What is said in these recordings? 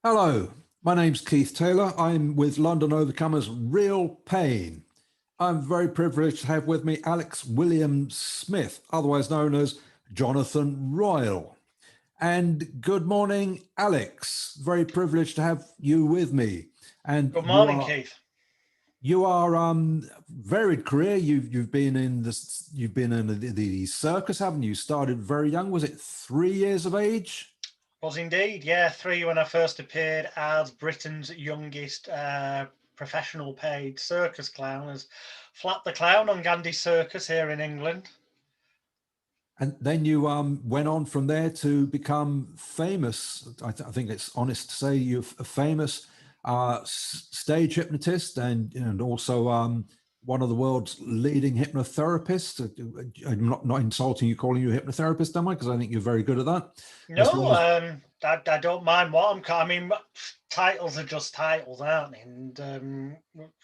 Hello, my name's Keith Taylor. I'm with London Overcomers Real Pain. I'm very privileged to have with me Alex William Smith, otherwise known as Jonathan Royal. And good morning, Alex. Very privileged to have you with me. And Good you morning, are Keith. you are varied career. You've been in this. You've been in the circus, haven't you? Started very young. Was it 3 years of age? Was indeed, yeah, three when I first appeared as Britain's youngest professional paid circus clown, as Flap the Clown on Gandhi Circus here in England. And then you went on from there to become famous. I think it's honest to say you're a famous stage hypnotist and also one of the world's leading hypnotherapists. I'm not insulting you calling you a hypnotherapist, am I? Because I think you're very good at that. As No, well as I don't mind what I'm called. I mean, titles are just titles, aren't they? And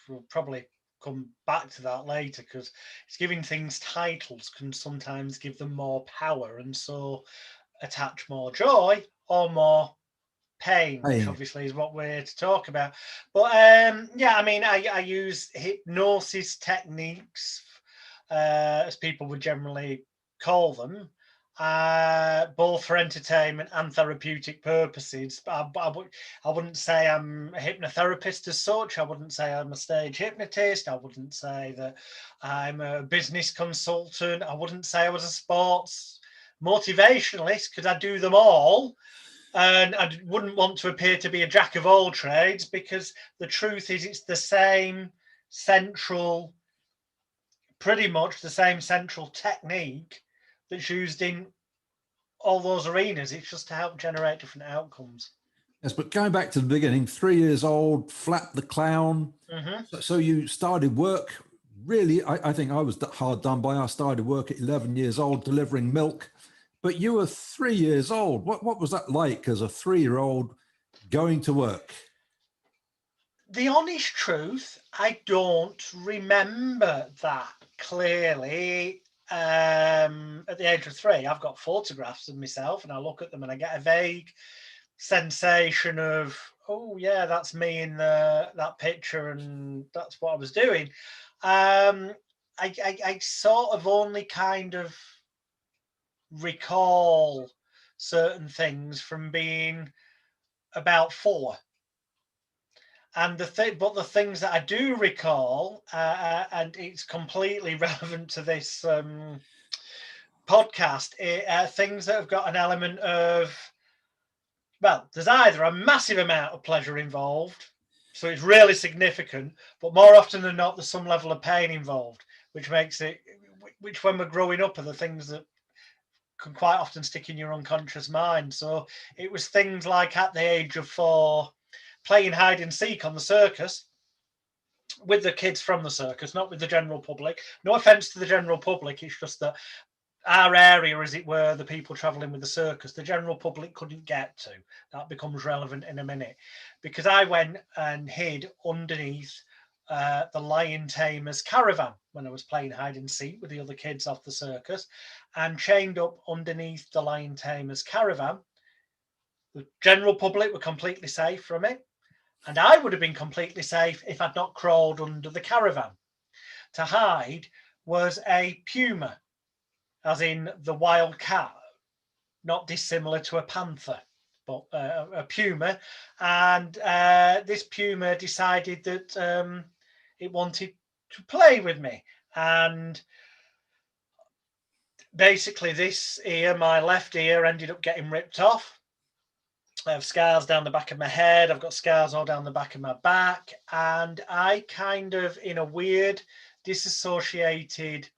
we'll probably come back to that later because it's giving things titles can sometimes give them more power and so attach more joy or more pain, which pain. obviously is what we're here to talk about. But yeah, I mean, I use hypnosis techniques, as people would generally call them, both for entertainment and therapeutic purposes. I wouldn't say I'm a hypnotherapist as such. I wouldn't say I'm a stage hypnotist. I wouldn't say that I'm a business consultant. I wouldn't say I was a sports motivationalist because I do them all. And I wouldn't want to appear to be a jack of all trades because the truth is it's the same central, pretty much the same central technique that's used in all those arenas. It's just to help generate different outcomes. Yes, but going back to the beginning, 3 years old, Flap the Clown. Hmm. So you started work. Really, I think I was hard done by. I started work at 11 years old, delivering milk. But you were 3 years old. What was that like as a 3-year-old going to work? The honest truth, I don't remember that clearly. At the age of three, I've got photographs of myself and I look at them and I get a vague sensation of, oh yeah, that's me in that picture and that's what I was doing. I sort of only kind of recall certain things from being about four. And but the things that I do recall, and it's completely relevant to this podcast, things that have got an element of, well, there's either a massive amount of pleasure involved, so it's really significant, but more often than not, there's some level of pain involved, which makes it, which when we're growing up are the things that can quite often stick in your unconscious mind. So it was things like at the age of four, playing hide and seek on the circus with the kids from the circus, not with the general public. No offense to the general public, it's just that our area, as it were, the people traveling with the circus, the general public couldn't get to. That becomes relevant in a minute because I went and hid underneath the lion tamer's caravan when I was playing hide and seek with the other kids off the circus and chained up underneath the lion tamer's caravan. The general public were completely safe from it. And I would have been completely safe if I'd not crawled under the caravan. To hide was a puma, as in the wild cat, not dissimilar to a panther, but a puma. And this puma decided that it wanted to play with me. And basically, this ear, my left ear, ended up getting ripped off. I have scars down the back of my head. I've got scars all down the back of my back. And I kind of, in a weird, disassociated,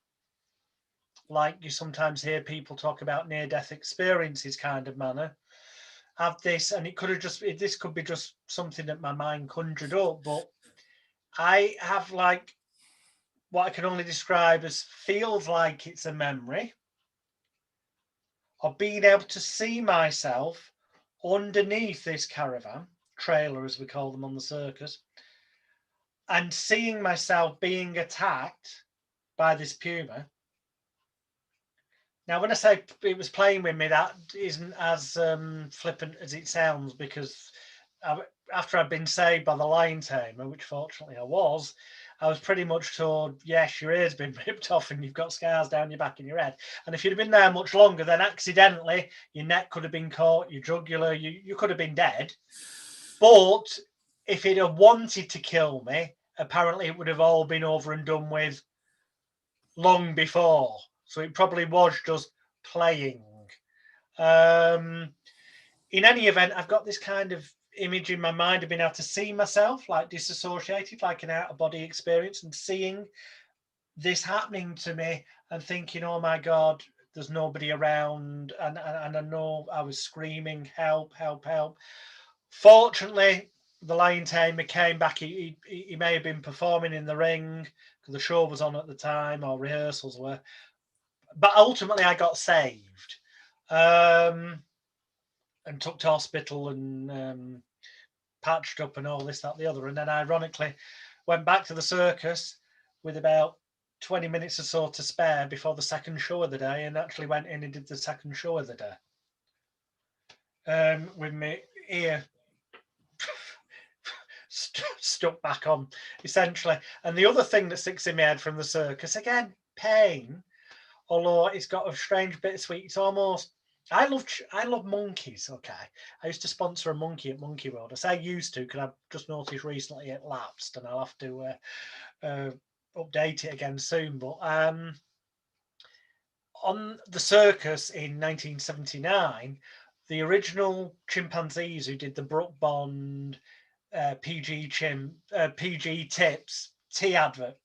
like you sometimes hear people talk about near-death experiences kind of manner, have this, and it could have just, this could be just something that my mind conjured up, but I have like what I can only describe as feels like it's a memory of being able to see myself underneath this caravan trailer, as we call them on the circus, and seeing myself being attacked by this puma. Now, when I say it was playing with me, that isn't as flippant as it sounds because after I'd been saved by the lion tamer, which fortunately I was pretty much told, yes, your ear's been ripped off and you've got scars down your back and your head. And if you'd have been there much longer, then accidentally your neck could have been caught, your jugular, you could have been dead. But if it had wanted to kill me, apparently it would have all been over and done with long before. So it probably was just playing. In any event, I've got this kind of image in my mind of being able to see myself like disassociated, like an out-of-body experience, and seeing this happening to me and thinking, oh my God, there's nobody around. And I know I was screaming, help, help, help. Fortunately, the lion tamer came back. He may have been performing in the ring because the show was on at the time, or rehearsals were. But ultimately, I got saved. And took to hospital and patched up and all this, that, the other. And then ironically went back to the circus with about 20 minutes or so to spare before the second show of the day, and actually went in and did the second show of the day with my ear stuck back on, essentially. And the other thing that sticks in my head from the circus, again, pain, although it's got a strange bittersweet, it's almost, I love monkeys. Okay, I used to sponsor a monkey at Monkey Road. I say used to because I've just noticed recently it lapsed, and I'll have to update it again soon. But on the circus in 1979, the original chimpanzees who did the Brook Bond, PG Tips tea advert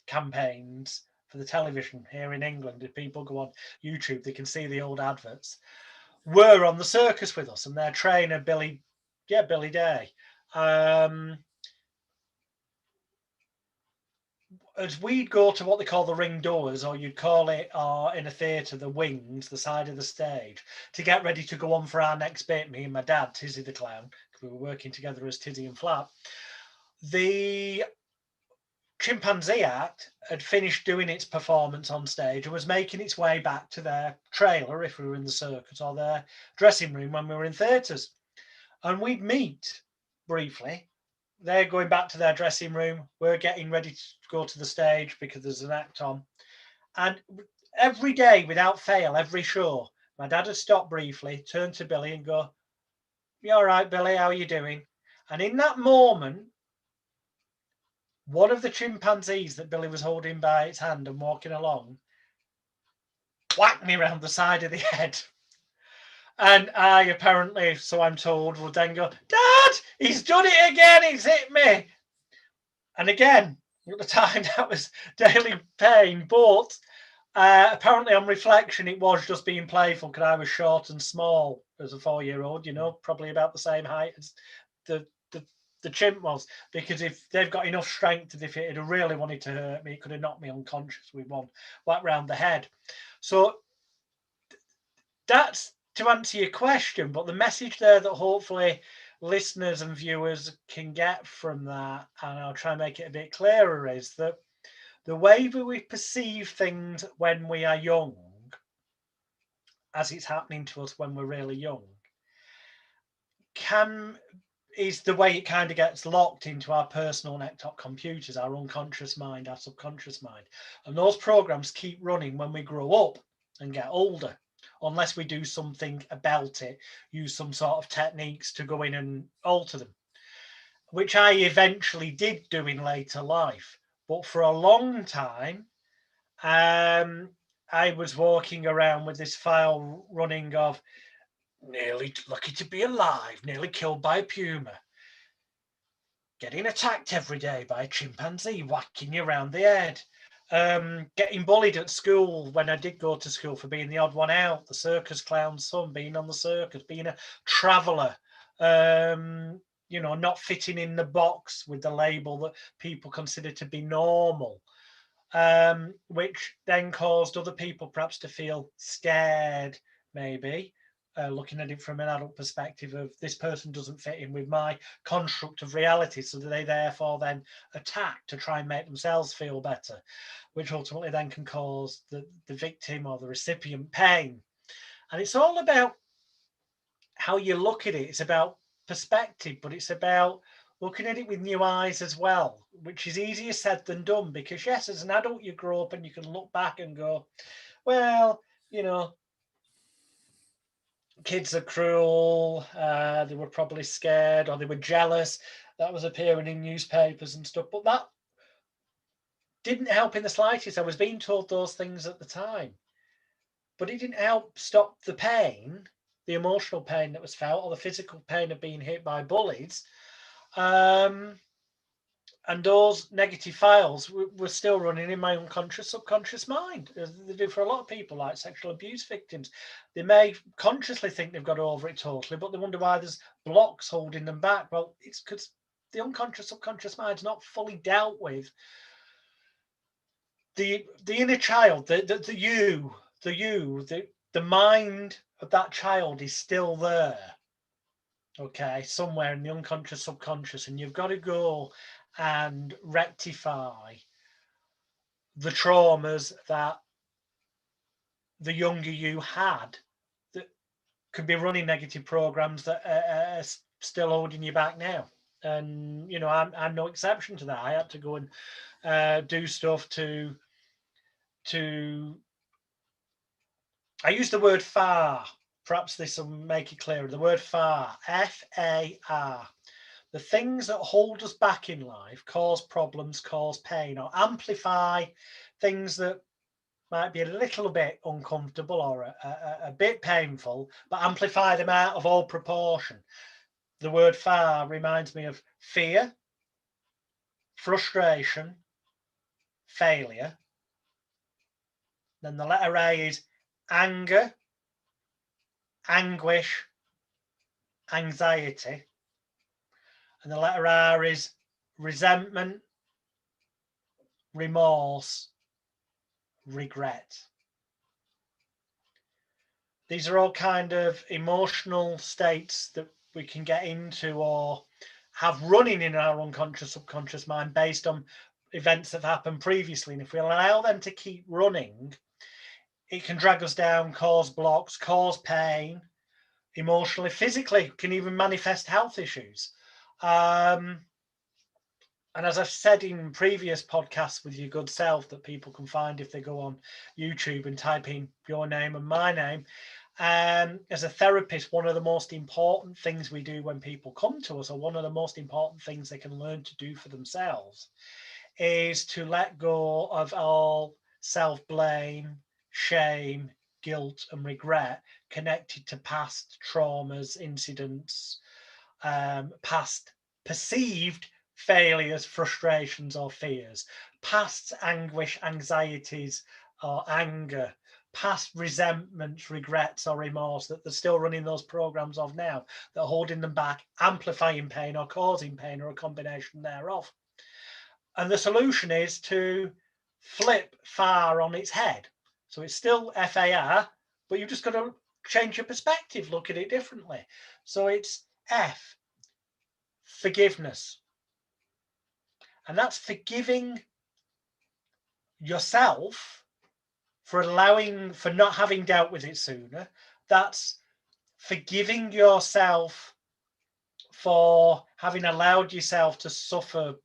campaigns for the television here in England, if people go on YouTube, they can see the old adverts, were on the circus with us, and their trainer, Billy Day. As we'd go to what they call the ring doors, or you'd call it, in a theatre, the wings, the side of the stage, to get ready to go on for our next bit, me and my dad, Tizzy the Clown, because we were working together as Tizzy and Flap. The Chimpanzee Act had finished doing its performance on stage and was making its way back to their trailer if we were in the circus, or their dressing room when we were in theatres. And we'd meet briefly. They're going back to their dressing room. We're getting ready to go to the stage because there's an act on. And every day, without fail, every show, my dad would stop briefly, turn to Billy and go, "You all right, Billy? How are you doing?" And in that moment, one of the chimpanzees that Billy was holding by its hand and walking along whacked me around the side of the head. And I apparently, so I'm told, would then go, "Dad, he's done it again, he's hit me." And again, at the time, that was daily pain. But apparently on reflection, it was just being playful because I was short and small as a 4-year-old, probably about the same height as the chimp was, because if they've got enough strength that if it had really wanted to hurt me, it could have knocked me unconscious with one whack round the head. So that's to answer your question, but the message there that hopefully listeners and viewers can get from that, and I'll try and make it a bit clearer, is that the way that we perceive things when we are young, as it's happening to us when we're really young, is the way it kind of gets locked into our personal neck-top computers, our unconscious mind, our subconscious mind. And those programs keep running when we grow up and get older, unless we do something about it, use some sort of techniques to go in and alter them, which I eventually did do in later life. But for a long time, I was walking around with this file running of nearly lucky to be alive, nearly killed by a puma, getting attacked every day by a chimpanzee whacking you around the head, getting bullied at school when I did go to school for being the odd one out, the circus clown's son, being on the circus, being a traveller, not fitting in the box with the label that people consider to be normal, which then caused other people perhaps to feel scared, maybe, looking at it from an adult perspective of this person doesn't fit in with my construct of reality, so they therefore then attack to try and make themselves feel better, which ultimately then can cause the victim or the recipient pain. And it's all about how you look at it. It's about perspective, but it's about looking at it with new eyes as well, which is easier said than done, because yes, as an adult you grow up and you can look back and go, well, you know, kids are cruel, they were probably scared or they were jealous. That was appearing in newspapers and stuff, but that didn't help in the slightest. I was being told those things at the time, but it didn't help stop the pain, the emotional pain that was felt, or the physical pain of being hit by bullies. And those negative files were still running in my unconscious, subconscious mind, as they do for a lot of people, like sexual abuse victims. They may consciously think they've got over it totally, but they wonder why there's blocks holding them back. Well, it's because the unconscious, subconscious mind's not fully dealt with. The inner child, the mind of that child is still there. Okay, somewhere in the unconscious, subconscious, and you've got to go and rectify the traumas that the younger you had that could be running negative programs that are still holding you back now. And you know, I'm no exception to that. I had to go and do stuff to I use the word FAR. Perhaps this will make it clearer. The word FAR, FAR. The things that hold us back in life, cause problems, cause pain, or amplify things that might be a little bit uncomfortable or a bit painful, but amplify them out of all proportion. The word FAR reminds me of fear, frustration, failure. Then the letter A is anger, anguish, anxiety. And the letter R is resentment, remorse, regret. These are all kind of emotional states that we can get into or have running in our unconscious, subconscious mind based on events that have happened previously. And if we allow them to keep running, it can drag us down, cause blocks, cause pain, emotionally, physically, can even manifest health issues. And as I've said in previous podcasts with your good self that people can find if they go on YouTube and type in your name and my name, as a therapist, one of the most important things we do when people come to us, or one of the most important things they can learn to do for themselves, is to let go of all self-blame, shame, guilt, and regret connected to past traumas, incidents, past perceived failures, frustrations, or fears, past anguish, anxieties, or anger, past resentments, regrets, or remorse that they're still running those programs of now, that are holding them back, amplifying pain or causing pain, or a combination thereof. And the solution is to flip FAR on its head. So it's still FAR, but you've just got to change your perspective, look at it differently. So it's F, forgiveness. And that's forgiving yourself for not having dealt with it sooner. That's forgiving yourself for having allowed yourself to suffer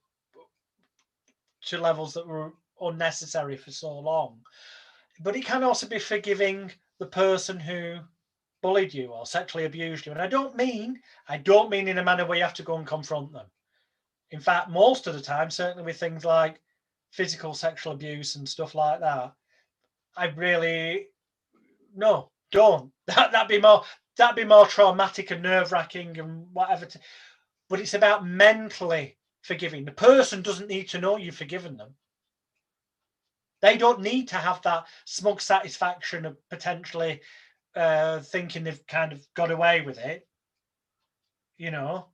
to levels that were unnecessary for so long. But it can also be forgiving the person who bullied you or sexually abused you. And I don't mean in a manner where you have to go and confront them. In fact, most of the time, certainly with things like physical sexual abuse and stuff like that, I really no, don't. That'd be more traumatic and nerve-wracking and whatever. But it's about mentally forgiving. The person doesn't need to know you've forgiven them. They don't need to have that smug satisfaction of potentially thinking they've kind of got away with it. You know,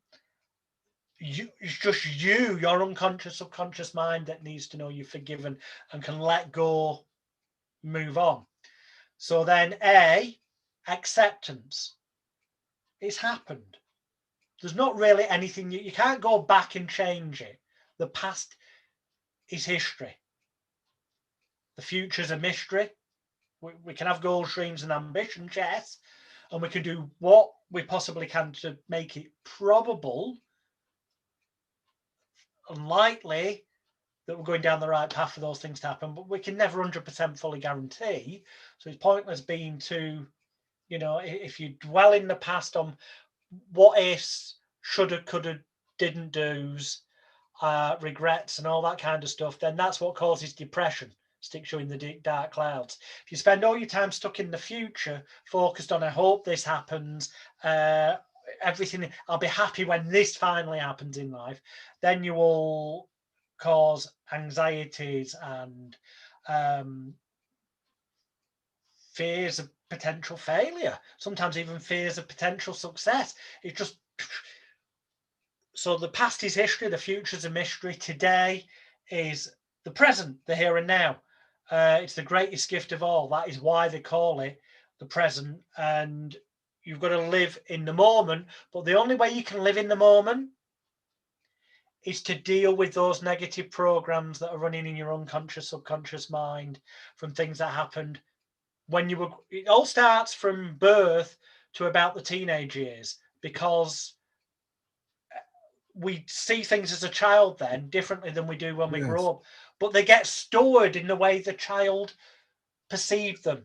it's just your unconscious, subconscious mind that needs to know you're forgiven and can let go, move on. So then A, acceptance. It's happened. There's not really anything, you can't go back and change it. The past is history. The future's a mystery. We can have goals, dreams, and ambitions, yes. and we can do what we possibly can to make it probable, unlikely, that we're going down the right path for those things to happen, but we can never 100% fully guarantee. So it's pointless being too, if you dwell in the past on what ifs, shoulda, coulda, didn't do's, regrets and all that kind of stuff, then that's what causes depression. Sticks you in the deep dark clouds. If you spend all your time stuck in the future, focused on, I hope this happens, everything, I'll be happy when this finally happens in life, then you will cause anxieties and fears of potential failure, sometimes even fears of potential success. It just, so the past is history, the future is a mystery. Today is the present, the here and now. It's the greatest gift of all. That is why they call it the present. And you've got to live in the moment. But the only way you can live in the moment is to deal with those negative programs that are running in your unconscious, subconscious mind from things that happened when you were. It all starts from birth to about the teenage years, because we see things as a child then differently than we do when we grow up, but they get stored in the way the child perceived them.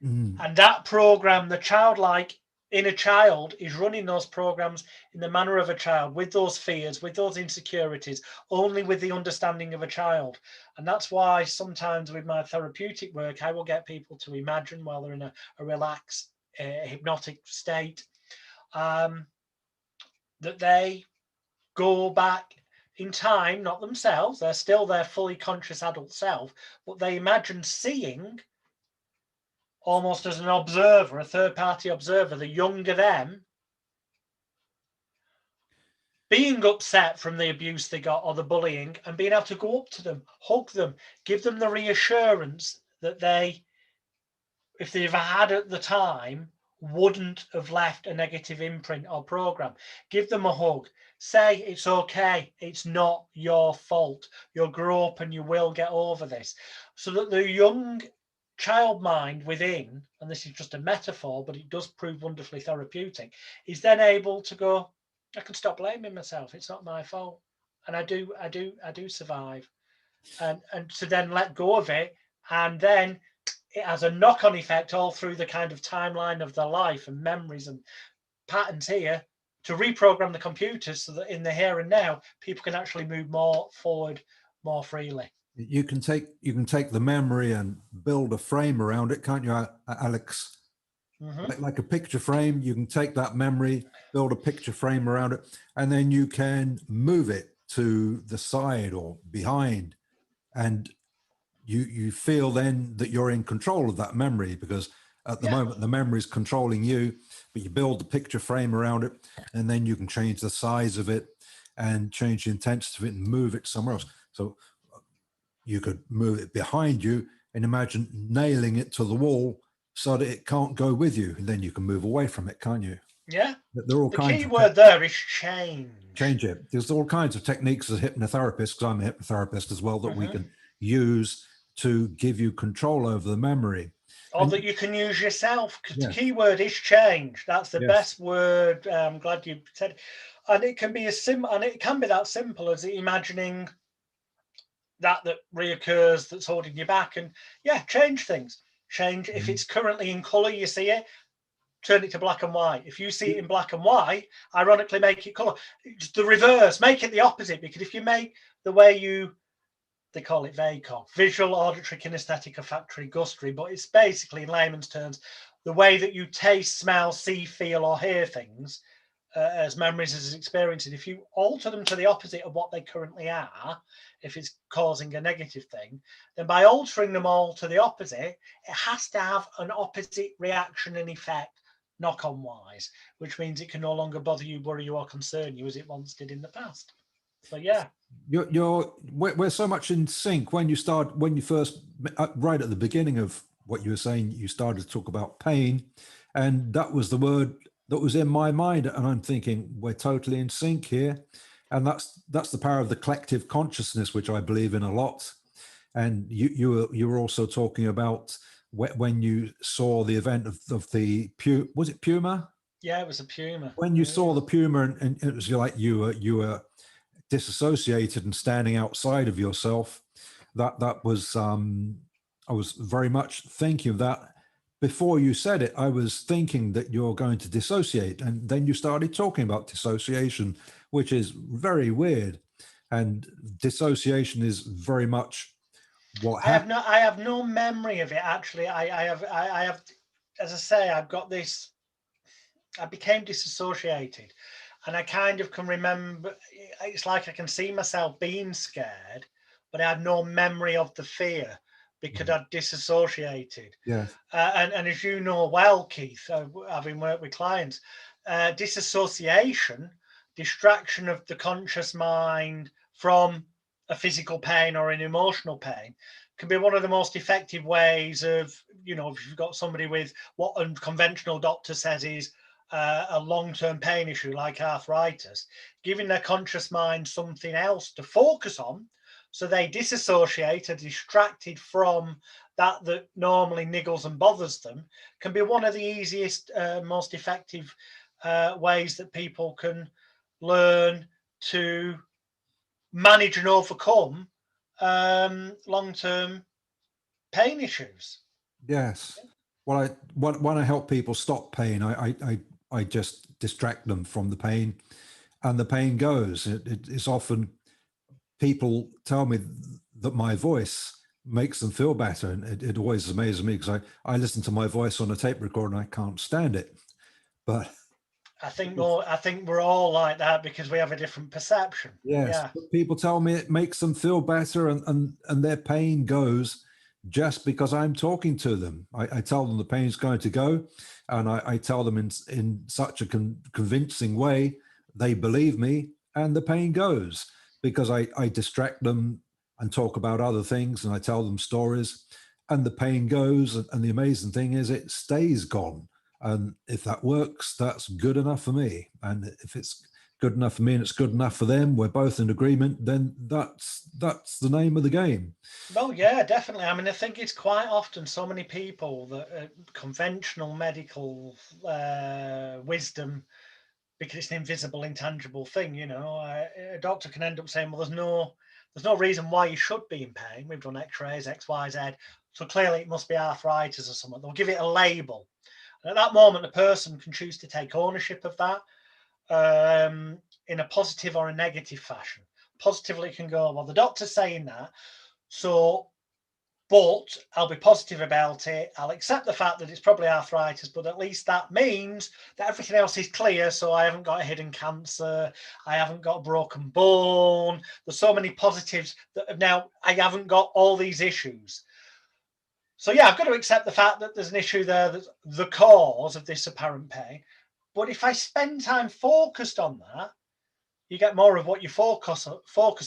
And that program, the childlike inner child is running those programs in the manner of a child, with those fears, with those insecurities, only with the understanding of a child. And that's why sometimes with my therapeutic work, I will get people to imagine while they're in a relaxed, hypnotic state, that they go back in time, not themselves, they're still their fully conscious adult self, but they imagine seeing, almost as an observer, a third-party observer, the younger them being upset from the abuse they got or the bullying, and being able to go up to them, hug them, give them the reassurance that they, if they've had at the time, wouldn't have left a negative imprint or program. Give them a hug. Say it's okay. It's not your fault. You'll grow up and you will get over this. So that the young child mind within, and this is just a metaphor, but it does prove wonderfully therapeutic, is then able to go, I can stop blaming myself. It's not my fault. And I do survive. And to then let go of it, and then it has a knock-on effect all through the kind of timeline of their life and memories and patterns here, to reprogram the computers so that in the here and now, people can actually move more forward more freely. You can take the memory and build a frame around it, can't you, Alex? Like a picture frame, you can take that memory, build a picture frame around it, and then you can move it to the side or behind, and you feel then that you're in control of that memory, because at the moment the memory is controlling you, but you build the picture frame around it, and then you can change the size of it and change the intensity of it and move it somewhere else. So you could move it behind you and imagine nailing it to the wall so that it can't go with you, and then you can move away from it, can't you? Yeah. There are all the kinds key word there is change. Change it. There's all kinds of techniques as a hypnotherapist, because I'm a hypnotherapist as well, that we can use to give you control over the memory. Or that you can use yourself, because the key word is change. That's the best word. I'm glad you said it. And it can be that simple as imagining that reoccurs, that's holding you back, and change things. Change. If it's currently in color, you see it, turn it to black and white. If you see it in black and white, ironically make it color. It's the reverse, make it the opposite, because if you make the way they call it VACO, visual, auditory, kinesthetic, olfactory, gustatory, but it's basically, in layman's terms, the way that you taste, smell, see, feel, or hear things as memories, as experiences. If you alter them to the opposite of what they currently are, if it's causing a negative thing, then by altering them all to the opposite, it has to have an opposite reaction and effect, knock-on wise, which means it can no longer bother you, worry you, or concern you as it once did in the past. So we're so much in sync. When you first, right at the beginning of what you were saying, you started to talk about pain, and that was the word that was in my mind, and I'm thinking we're totally in sync here. And that's the power of the collective consciousness, which I believe in a lot. And you were also talking about when you saw the event of the was it Puma? Yeah, it was a puma. When you Yeah. saw the Puma, and it was like you were disassociated and standing outside of yourself. That was I was very much thinking of that. Before you said it, I was thinking that you're going to dissociate, and then you started talking about dissociation, which is very weird. And dissociation is very much what happened. I have no memory of it actually. I have, as I say, I've got this. I became disassociated, and I kind of can remember. It's like I can see myself being scared, but I had no memory of the fear because I'd disassociated. Yes. And as you know well, Keith, having worked with clients, disassociation, distraction of the conscious mind from a physical pain or an emotional pain, can be one of the most effective ways of, if you've got somebody with what a conventional doctor says is a long-term pain issue like arthritis, giving their conscious mind something else to focus on, so they disassociate, are distracted from that normally niggles and bothers them, can be one of the easiest, most effective ways that people can learn to manage and overcome long-term pain issues. Yes. Well, when I help people stop pain, I just distract them from the pain, and the pain goes. It's often people tell me that my voice makes them feel better, and it always amazes me because I listen to my voice on a tape recorder and I can't stand it. But I think we're all like that because we have a different perception. yes, Yeah. people tell me it makes them feel better, and their pain goes just because I'm talking to them. I tell them the pain's going to go, and I tell them in such a convincing way, they believe me, and the pain goes because I distract them and talk about other things, and I tell them stories, and the pain goes. And the amazing thing is it stays gone. And if that works, that's good enough for me. And if it's good enough for me and it's good enough for them, we're both in agreement, then that's the name of the game. Well, yeah, definitely. I mean, I think it's quite often so many people that conventional medical wisdom, because it's an invisible, intangible thing, a doctor can end up saying, well, there's no reason why you should be in pain. We've done x-rays, X, Y, Z. So clearly it must be arthritis or something. They'll give it a label. And at that moment, the person can choose to take ownership of that in a positive or a negative fashion. Positively can go, well, the doctor's saying that, but I'll be positive about it. I'll accept the fact that it's probably arthritis, but at least that means that everything else is clear. So I haven't got a hidden cancer. I haven't got a broken bone. There's so many positives that now I haven't got all these issues. So yeah, I've got to accept the fact that there's an issue there that's the cause of this apparent pain. But if I spend time focused on that, you get more of what you focus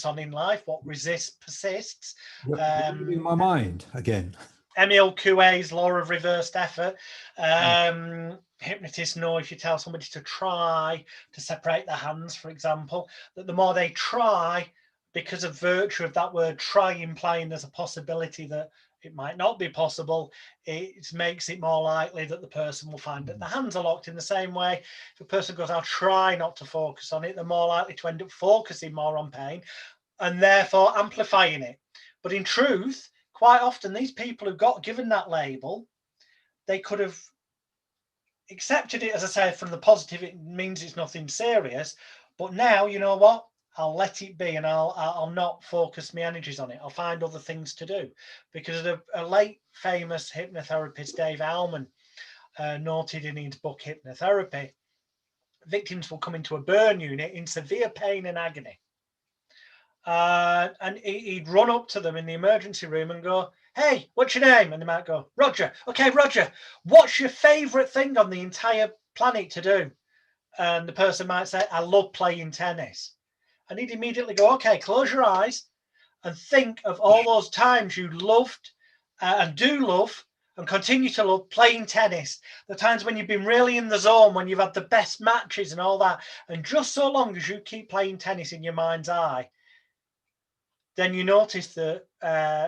on in life. What resists persists. In my mind again. Emile Coué's law of reversed effort. Hypnotists know if you tell somebody to try to separate their hands, for example, that the more they try, because of virtue of that word try implying there's a possibility that it might not be possible, it makes it more likely that the person will find that the hands are locked. In the same way, if a person goes, I'll try not to focus on it, they're more likely to end up focusing more on pain and therefore amplifying it. But in truth, quite often these people who got given that label, they could have accepted it, as I say, from the positive. It means it's nothing serious. But now, you know what? I'll let it be, and I'll not focus my energies on it. I'll find other things to do. Because a late famous hypnotherapist, Dave Alman, noted in his book Hypnotherapy, victims will come into a burn unit in severe pain and agony. And he'd run up to them in the emergency room and go, hey, what's your name? And they might go, Roger. Okay, Roger, what's your favorite thing on the entire planet to do? And the person might say, I love playing tennis. And he'd immediately go, okay, close your eyes and think of all those times you loved and do love and continue to love playing tennis. The times when you've been really in the zone, when you've had the best matches and all that. And just so long as you keep playing tennis in your mind's eye, then you notice that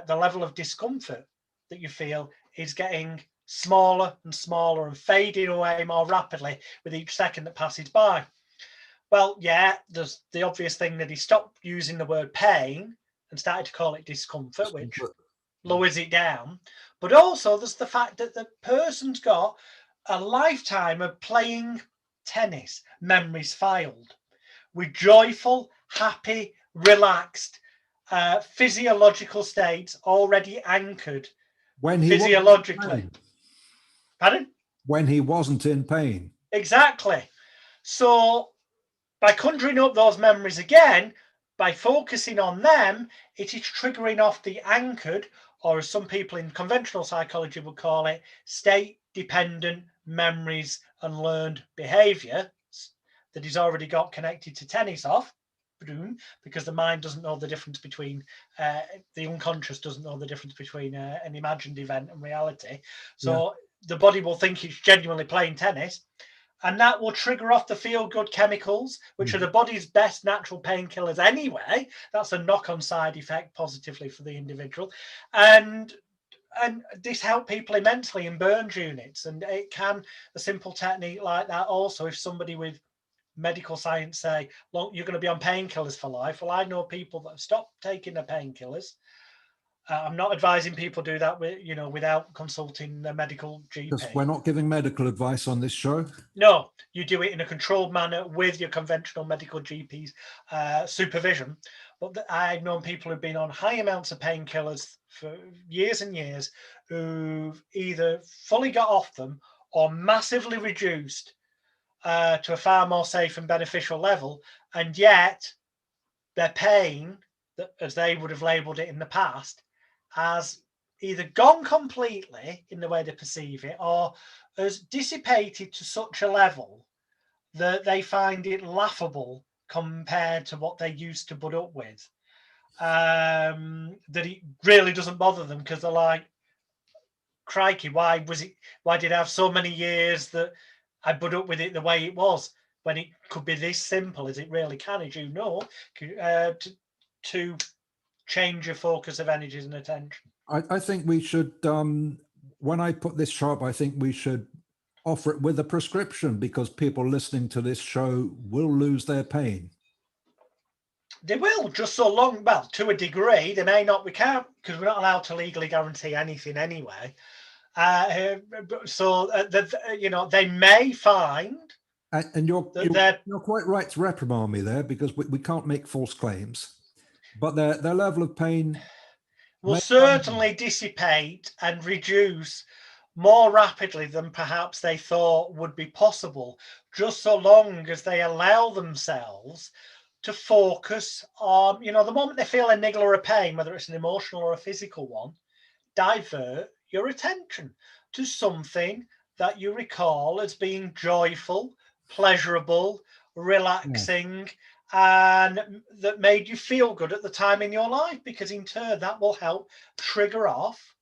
the level of discomfort that you feel is getting smaller and smaller and fading away more rapidly with each second that passes by. Well, yeah, there's the obvious thing that he stopped using the word pain and started to call it discomfort, which lowers it down. But also there's the fact that the person's got a lifetime of playing tennis memories filed with joyful, happy, relaxed, physiological states already anchored when he physiologically. Pardon? When he wasn't in pain. Exactly. So by conjuring up those memories again, by focusing on them, it is triggering off the anchored, or as some people in conventional psychology would call it, state-dependent memories and learned behavior that he's already got connected to tennis off, because the mind doesn't know the difference between, the unconscious doesn't know the difference between an imagined event and reality. So the body will think it's genuinely playing tennis, and that will trigger off the feel-good chemicals, which are the body's best natural painkillers anyway. That's a knock-on side effect positively for the individual. And this helps people immensely in burns units. And it can, a simple technique like that also, if somebody with medical science say, look, you're going to be on painkillers for life. Well, I know people that have stopped taking the painkillers. I'm not advising people do that without consulting a medical GP. Because we're not giving medical advice on this show. No, you do it in a controlled manner with your conventional medical GP's supervision. But I've known people who've been on high amounts of painkillers for years and years who've either fully got off them or massively reduced to a far more safe and beneficial level, and yet their pain, as they would have labelled it in the past, has either gone completely in the way they perceive it or has dissipated to such a level that they find it laughable compared to what they used to put up with. That it really doesn't bother them, because they're like, crikey, why did I have so many years that I put up with it the way it was when it could be this simple as it really can, as you know, to change your focus of energies and attention. I think we should, when I put this show up, I think we should offer it with a prescription, because people listening to this show will lose their pain. They will, just so long, well, to a degree. They may not, we can't, because we're not allowed to legally guarantee anything anyway. They may find. And you're quite right to reprimand me there, because we can't make false claims. But their level of pain will certainly dissipate and reduce more rapidly than perhaps they thought would be possible, just so long as they allow themselves to focus on, the moment they feel a niggle or a pain, whether it's an emotional or a physical one, divert your attention to something that you recall as being joyful, pleasurable, relaxing, and that made you feel good at the time in your life, because in turn that will help trigger off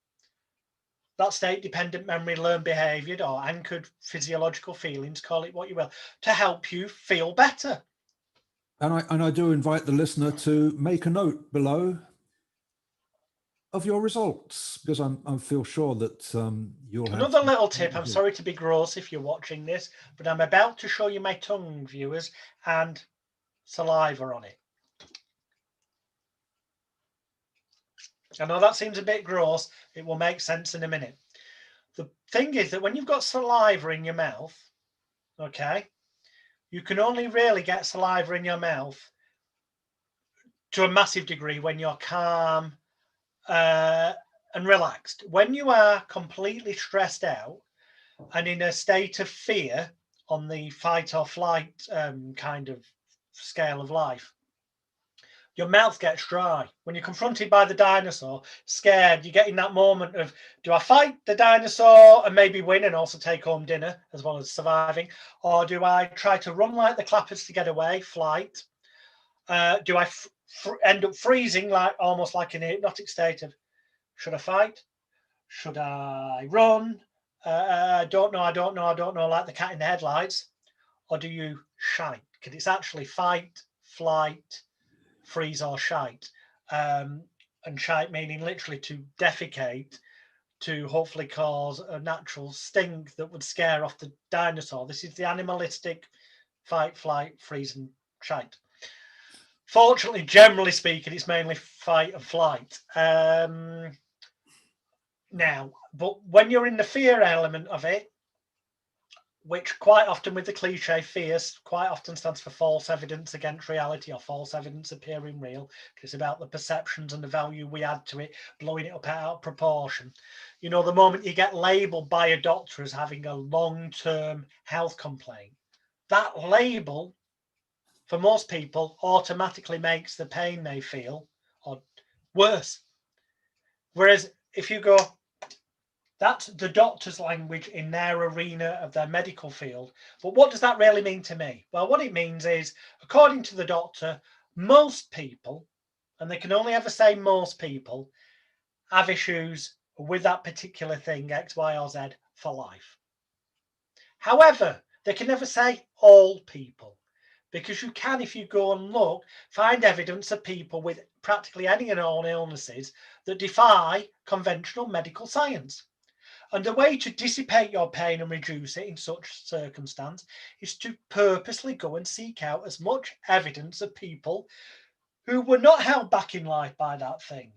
that state-dependent memory learned behavior or anchored physiological feelings, call it what you will, to help you feel better. And I do invite the listener to make a note below of your results, because I feel sure that you'll have another little tip. I'm sorry to be gross if you're watching this, but I'm about to show you my tongue, viewers, and saliva on it. I know that seems a bit gross. It will make sense in a minute. The thing is that when you've got saliva in your mouth, okay, you can only really get saliva in your mouth to a massive degree when you're calm and relaxed. When you are completely stressed out and in a state of fear on the fight or flight kind of scale of life, your mouth gets dry. When you're confronted by the dinosaur, scared, you get in that moment of, do I fight the dinosaur and maybe win and also take home dinner as well as surviving? Or do I try to run like the clappers to get away, flight? Do I end up freezing, almost like in a hypnotic state of, should I fight? Should I run? I don't know, like the cat in the headlights. Or do you shite? Because it's actually fight, flight, freeze or shite, and shite meaning literally to defecate, to hopefully cause a natural sting that would scare off the dinosaur. This is the animalistic fight, flight, freeze, and shite. Fortunately, generally speaking, it's mainly fight and flight. Now, but when you're in the fear element of it, which quite often with the cliche fears quite often stands for false evidence against reality, or false evidence appearing real. It's about the perceptions and the value we add to it, blowing it up out of proportion. You know, the moment you get labeled by a doctor as having a long-term health complaint, that label for most people automatically makes the pain they feel or worse. Whereas if you go, that's the doctor's language in their arena of their medical field. But what does that really mean to me? Well, what it means is, according to the doctor, most people, and they can only ever say most people, have issues with that particular thing, X, Y, or Z, for life. However, they can never say all people, because you can, if you go and look, find evidence of people with practically any and all illnesses that defy conventional medical science. And the way to dissipate your pain and reduce it in such circumstance is to purposely go and seek out as much evidence of people who were not held back in life by that thing,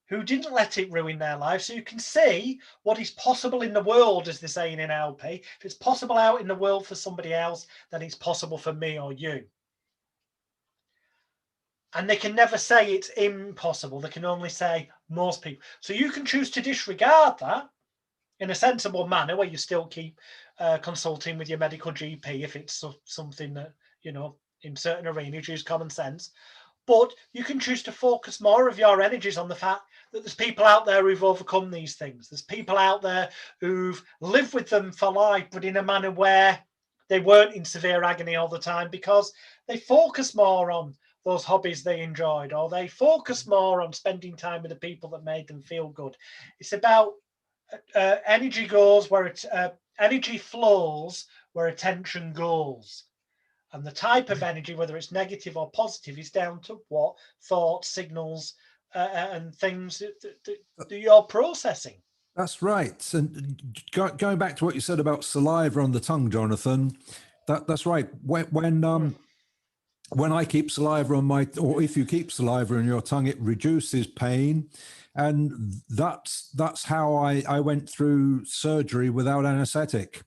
who didn't let it ruin their life, so you can see what is possible in the world, as they're saying in LP. If it's possible out in the world for somebody else, then it's possible for me or you. And they can never say it's impossible. They can only say most people. So you can choose to disregard that in a sensible manner, where you still keep consulting with your medical GP if it's something that, you know, in certain arenas, use common sense. But you can choose to focus more of your energies on the fact that there's people out there who've overcome these things. There's people out there who've lived with them for life, but in a manner where they weren't in severe agony all the time, because they focus more on those hobbies they enjoyed, or they focus more on spending time with the people that made them feel good. It's about energy goes where energy flows where attention goes. And the type of energy, whether it's negative or positive, is down to what thought signals and things that you're processing. That's right. And going back to what you said about saliva on the tongue, Jonathan, that's right. When I keep saliva on my, or if you keep saliva on your tongue, it reduces pain. And that's how I went through surgery without anesthetic.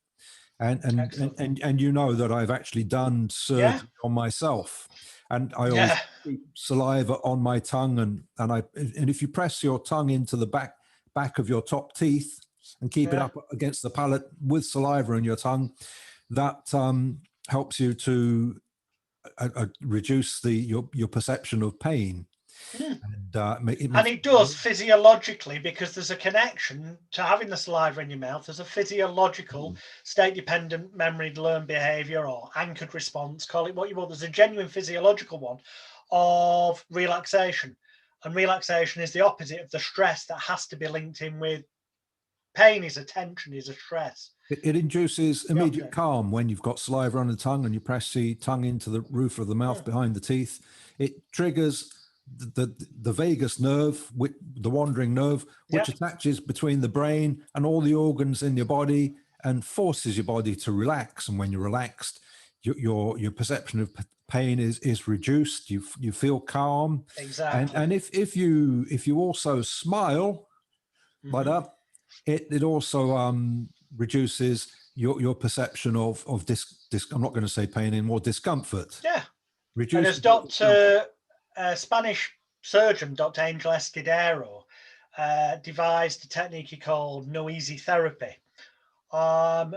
And you know that I've actually done surgery on myself, and I always keep saliva on my tongue, and if you press your tongue into the back of your top teeth and keep it up against the palate with saliva in your tongue, that helps you to reduce your perception of pain. And it does physiologically, because there's a connection to having the saliva in your mouth. There's a physiological state-dependent memory, learned behavior, or anchored response, call it what you want. There's a genuine physiological one of relaxation. And relaxation is the opposite of the stress that has to be linked in with pain. Is a tension, is a stress. It induces immediate calm when you've got saliva on the tongue and you press the tongue into the roof of the mouth behind the teeth. It triggers the vagus nerve, the wandering nerve, which attaches between the brain and all the organs in your body and forces your body to relax. And when you're relaxed, your perception of pain is reduced. You feel calm. Exactly. And if you also smile, but it also reduces your perception of I'm not going to say pain anymore, discomfort. Yeah. Reduces and as Spanish surgeon, Dr. Angel Escudero, devised a technique he called noisy therapy,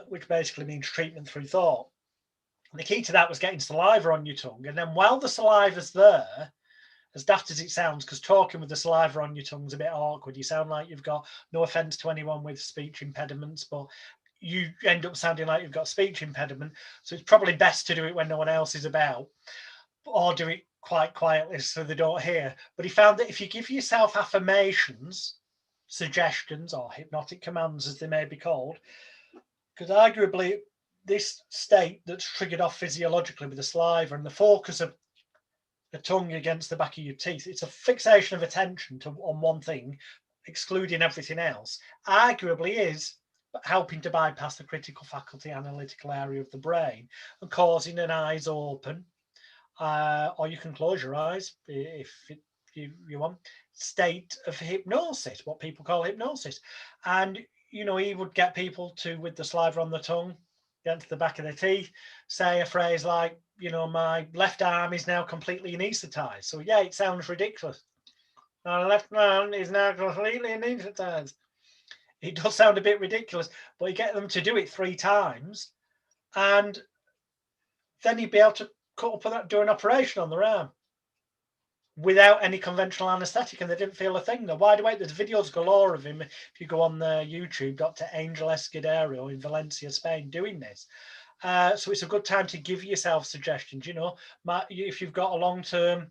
which basically means treatment through thought. And the key to that was getting saliva on your tongue. And then while the saliva's there, as daft as it sounds, because talking with the saliva on your tongue is a bit awkward. You sound like you've got, no offense to anyone with speech impediments, but you end up sounding like you've got speech impediment. So it's probably best to do it when no one else is about, or do it quite quietly so they don't hear. But he found that if you give yourself affirmations, suggestions, or hypnotic commands, as they may be called, because arguably this state that's triggered off physiologically with the saliva and the focus of the tongue against the back of your teeth, it's a fixation of attention on one thing, excluding everything else, arguably is helping to bypass the critical faculty analytical area of the brain and causing an eyes open, or you can close your eyes if you want, state of hypnosis, what people call hypnosis. And, he would get people to, with the saliva on the tongue, get to the back of their teeth, say a phrase like, my left arm is now completely anesthetized. So yeah, it sounds ridiculous. My left arm is now completely anesthetized. It does sound a bit ridiculous, but you get them to do it 3 times, and then you'd be able to cut up do an operation on their arm without any conventional anaesthetic, and they didn't feel a thing. They're wide awake. There's videos galore of him. If you go on the YouTube, Dr. Angel Escudero in Valencia, Spain, doing this. So it's a good time to give yourself suggestions. If you've got a long-term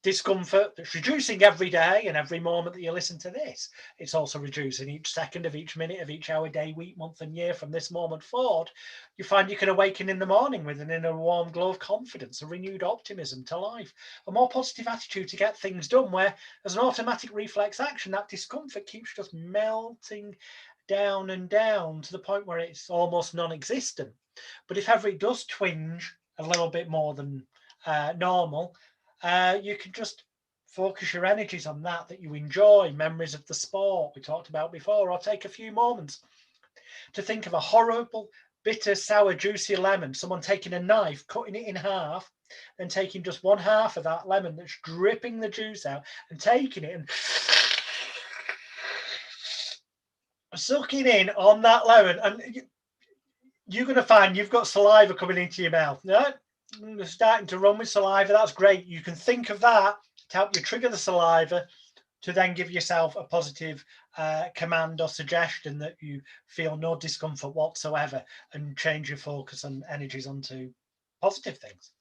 discomfort that's reducing every day and every moment that you listen to this, it's also reducing each second of each minute of each hour, day, week, month and year from this moment forward. You find you can awaken in the morning with an inner warm glow of confidence, a renewed optimism to life, a more positive attitude to get things done, where as an automatic reflex action, that discomfort keeps just melting down and down to the point where it's almost non-existent. But if ever it does twinge a little bit more than normal, you can just focus your energies on that you enjoy, memories of the sport we talked about before, or take a few moments to think of a horrible, bitter, sour, juicy lemon, someone taking a knife, cutting it in half, and taking just one half of that lemon that's dripping the juice out, and taking it and sucking in on that lemon, and you're going to find you've got saliva coming into your mouth. No? Starting to run with saliva, that's great. You can think of that to help you trigger the saliva to then give yourself a positive command or suggestion that you feel no discomfort whatsoever, and change your focus and energies onto positive things.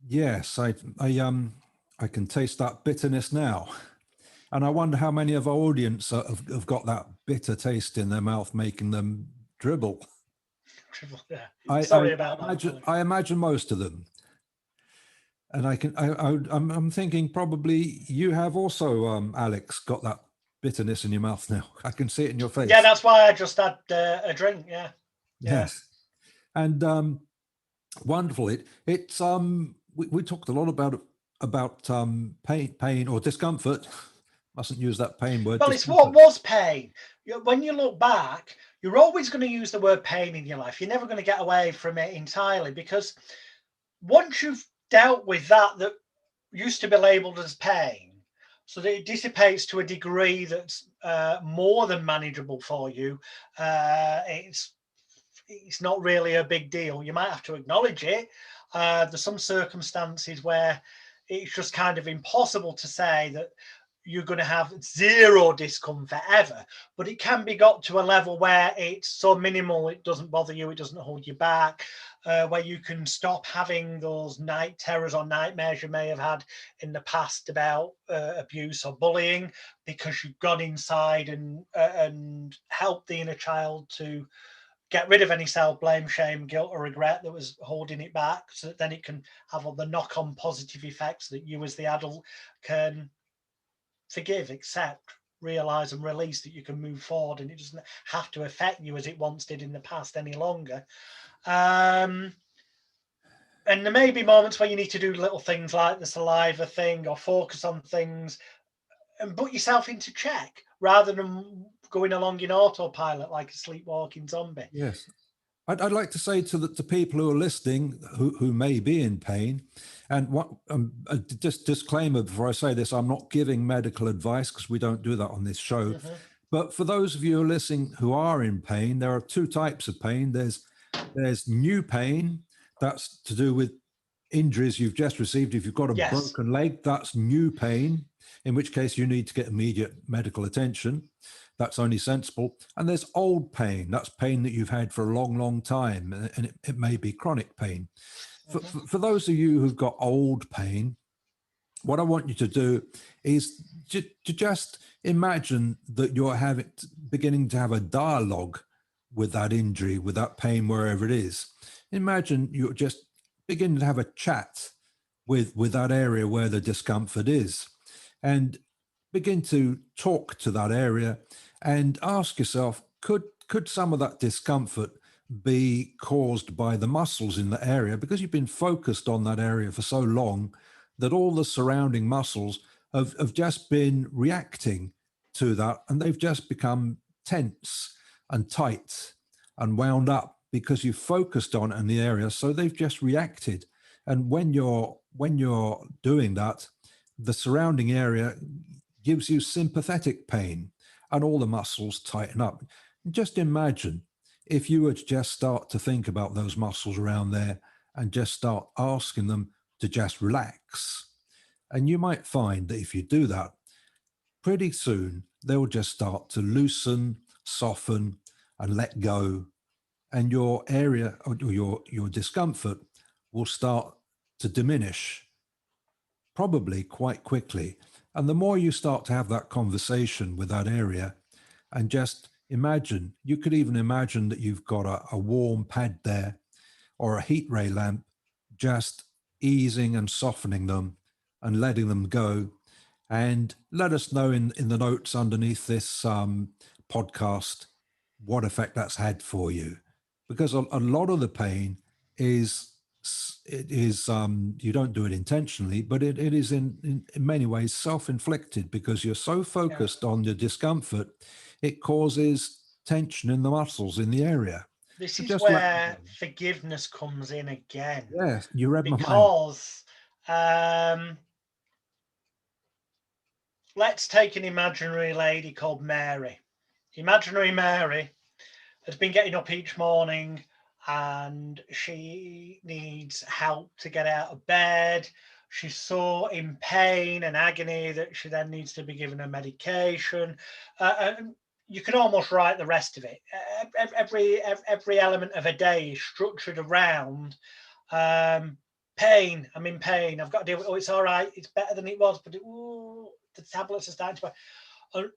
Yes, I can taste that bitterness now. And I wonder how many of our audience have got that bitter taste in their mouth, making them dribble. Yeah. Sorry about that. I imagine most of them. And I'm thinking probably you have also, Alex, got that bitterness in your mouth now. I can see it in your face. Yeah, that's why I just had a drink. Yeah. Yes. And wonderful. It's we talked a lot about pain or discomfort. Mustn't use that pain word. Well, it's what was pain. When you look back, you're always going to use the word pain in your life. You're never going to get away from it entirely, because once you've dealt with that used to be labeled as pain, so that it dissipates to a degree that's more than manageable for you, it's not really a big deal. You might have to acknowledge it. There's some circumstances where it's just kind of impossible to say that you're going to have zero discomfort ever, but it can be got to a level where it's so minimal it doesn't bother you, it doesn't hold you back, where you can stop having those night terrors or nightmares you may have had in the past about abuse or bullying, because you've gone inside and helped the inner child to get rid of any self-blame, shame, guilt or regret that was holding it back, so that then it can have all the knock-on positive effects that you as the adult can forgive, accept, realize and release, that you can move forward and it doesn't have to affect you as it once did in the past any longer. And there may be moments where you need to do little things like the saliva thing, or focus on things and put yourself into check rather than going along in autopilot like a sleepwalking zombie. Yes. I'd like to say to people who are listening who may be in pain, and just disclaimer before I say this, I'm not giving medical advice because we don't do that on this show. Mm-hmm. But for those of you who are listening who are in pain, there are 2 types of pain. There's new pain, that's to do with injuries you've just received. If you've got a broken leg, that's new pain, in which case you need to get immediate medical attention. That's only sensible. And there's old pain. That's pain that you've had for a long, long time. And it may be chronic pain. For those of you who've got old pain, what I want you to do is to just imagine that you're beginning to have a dialogue with that injury, with that pain, wherever it is. Imagine you're just beginning to have a chat with that area where the discomfort is. And begin to talk to that area and ask yourself, could some of that discomfort be caused by the muscles in the area, because you've been focused on that area for so long that all the surrounding muscles have just been reacting to that, and they've just become tense and tight and wound up because you've focused on it in the area, so they've just reacted. And when you're doing that, the surrounding area gives you sympathetic pain and all the muscles tighten up. Just imagine if you would just start to think about those muscles around there and just start asking them to just relax. And you might find that if you do that, pretty soon they'll just start to loosen, soften, and let go. And your area or your discomfort will start to diminish, probably quite quickly. And the more you start to have that conversation with that area, and just imagine, you could even imagine that you've got a warm pad there or a heat ray lamp, just easing and softening them and letting them go. And let us know in the notes underneath this podcast what effect that's had for you. Because a lot of the pain is, you don't do it intentionally, but it is in many ways self-inflicted, because you're so focused on the discomfort, it causes tension in the muscles in the area. This So is just let where forgiveness comes in again. Yeah, you read my mind. Because let's take an imaginary lady called Mary. Imaginary Mary has been getting up each morning and she needs help to get out of bed. She's so in pain and agony that she then needs to be given a medication. And you can almost write the rest of it. Every element of a day is structured around pain. I'm in pain. I've got to deal with it. Oh, it's all right. It's better than it was, but the tablets are starting to.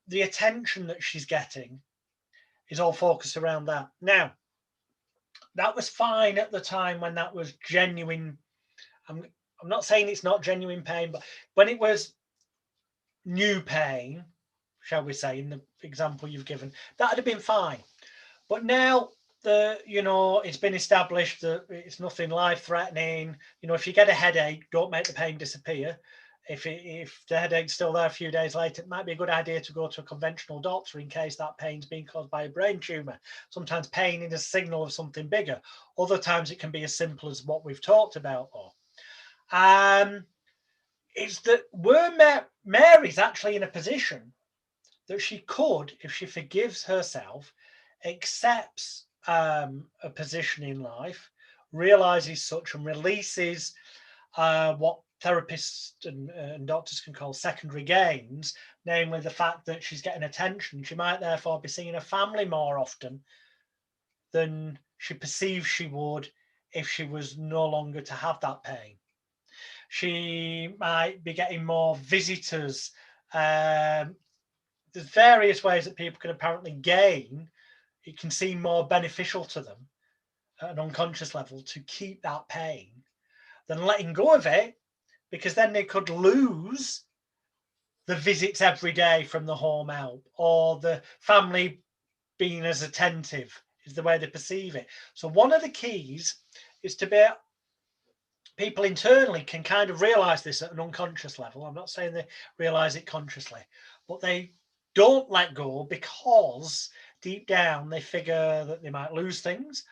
The attention that she's getting is all focused around that. Now, that was fine at the time when that was genuine. I'm not saying it's not genuine pain, but when it was new pain, shall we say, in the example you've given, that'd have been fine. But now it's been established that it's nothing life-threatening. If you get a headache, don't make the pain disappear. If the headache's still there a few days later, it might be a good idea to go to a conventional doctor in case that pain's being caused by a brain tumor. Sometimes pain is a signal of something bigger. Other times it can be as simple as what we've talked about. It's that Mary's actually in a position that she could, if she forgives herself, accepts a position in life, realizes such, and releases what therapists and doctors can call secondary gains, namely the fact that she's getting attention. She might therefore be seeing her family more often than she perceives she would if she was no longer to have that pain. She might be getting more visitors. There's various ways that people can apparently gain. It can seem more beneficial to them at an unconscious level to keep that pain than letting go of it, because then they could lose the visits every day from the home help, or the family being as attentive is the way they perceive it. So one of the keys is to be people internally can kind of realize this at an unconscious level. I'm not saying they realize it consciously, but they don't let go because deep down they figure that they might lose things.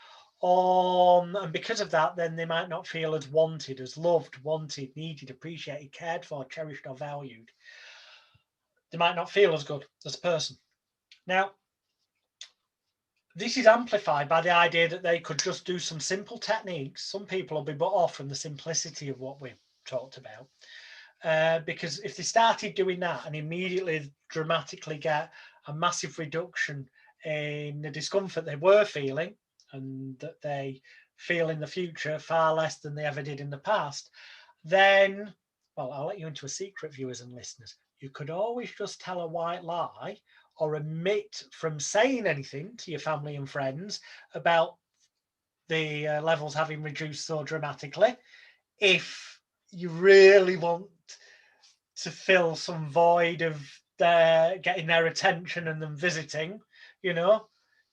And because of that, then they might not feel as wanted, as loved, wanted, needed, appreciated, cared for, cherished, or valued. They might not feel as good as a person. Now, this is amplified by the idea that they could just do some simple techniques. Some people will be put off from the simplicity of what we've talked about. Because if they started doing that and immediately dramatically get a massive reduction in the discomfort they were feeling, and that they feel in the future far less than they ever did in the past, then, well, I'll let you into a secret, viewers and listeners. You could always just tell a white lie or omit from saying anything to your family and friends about the levels having reduced so dramatically if you really want to fill some void of they're getting their attention and them visiting, you know.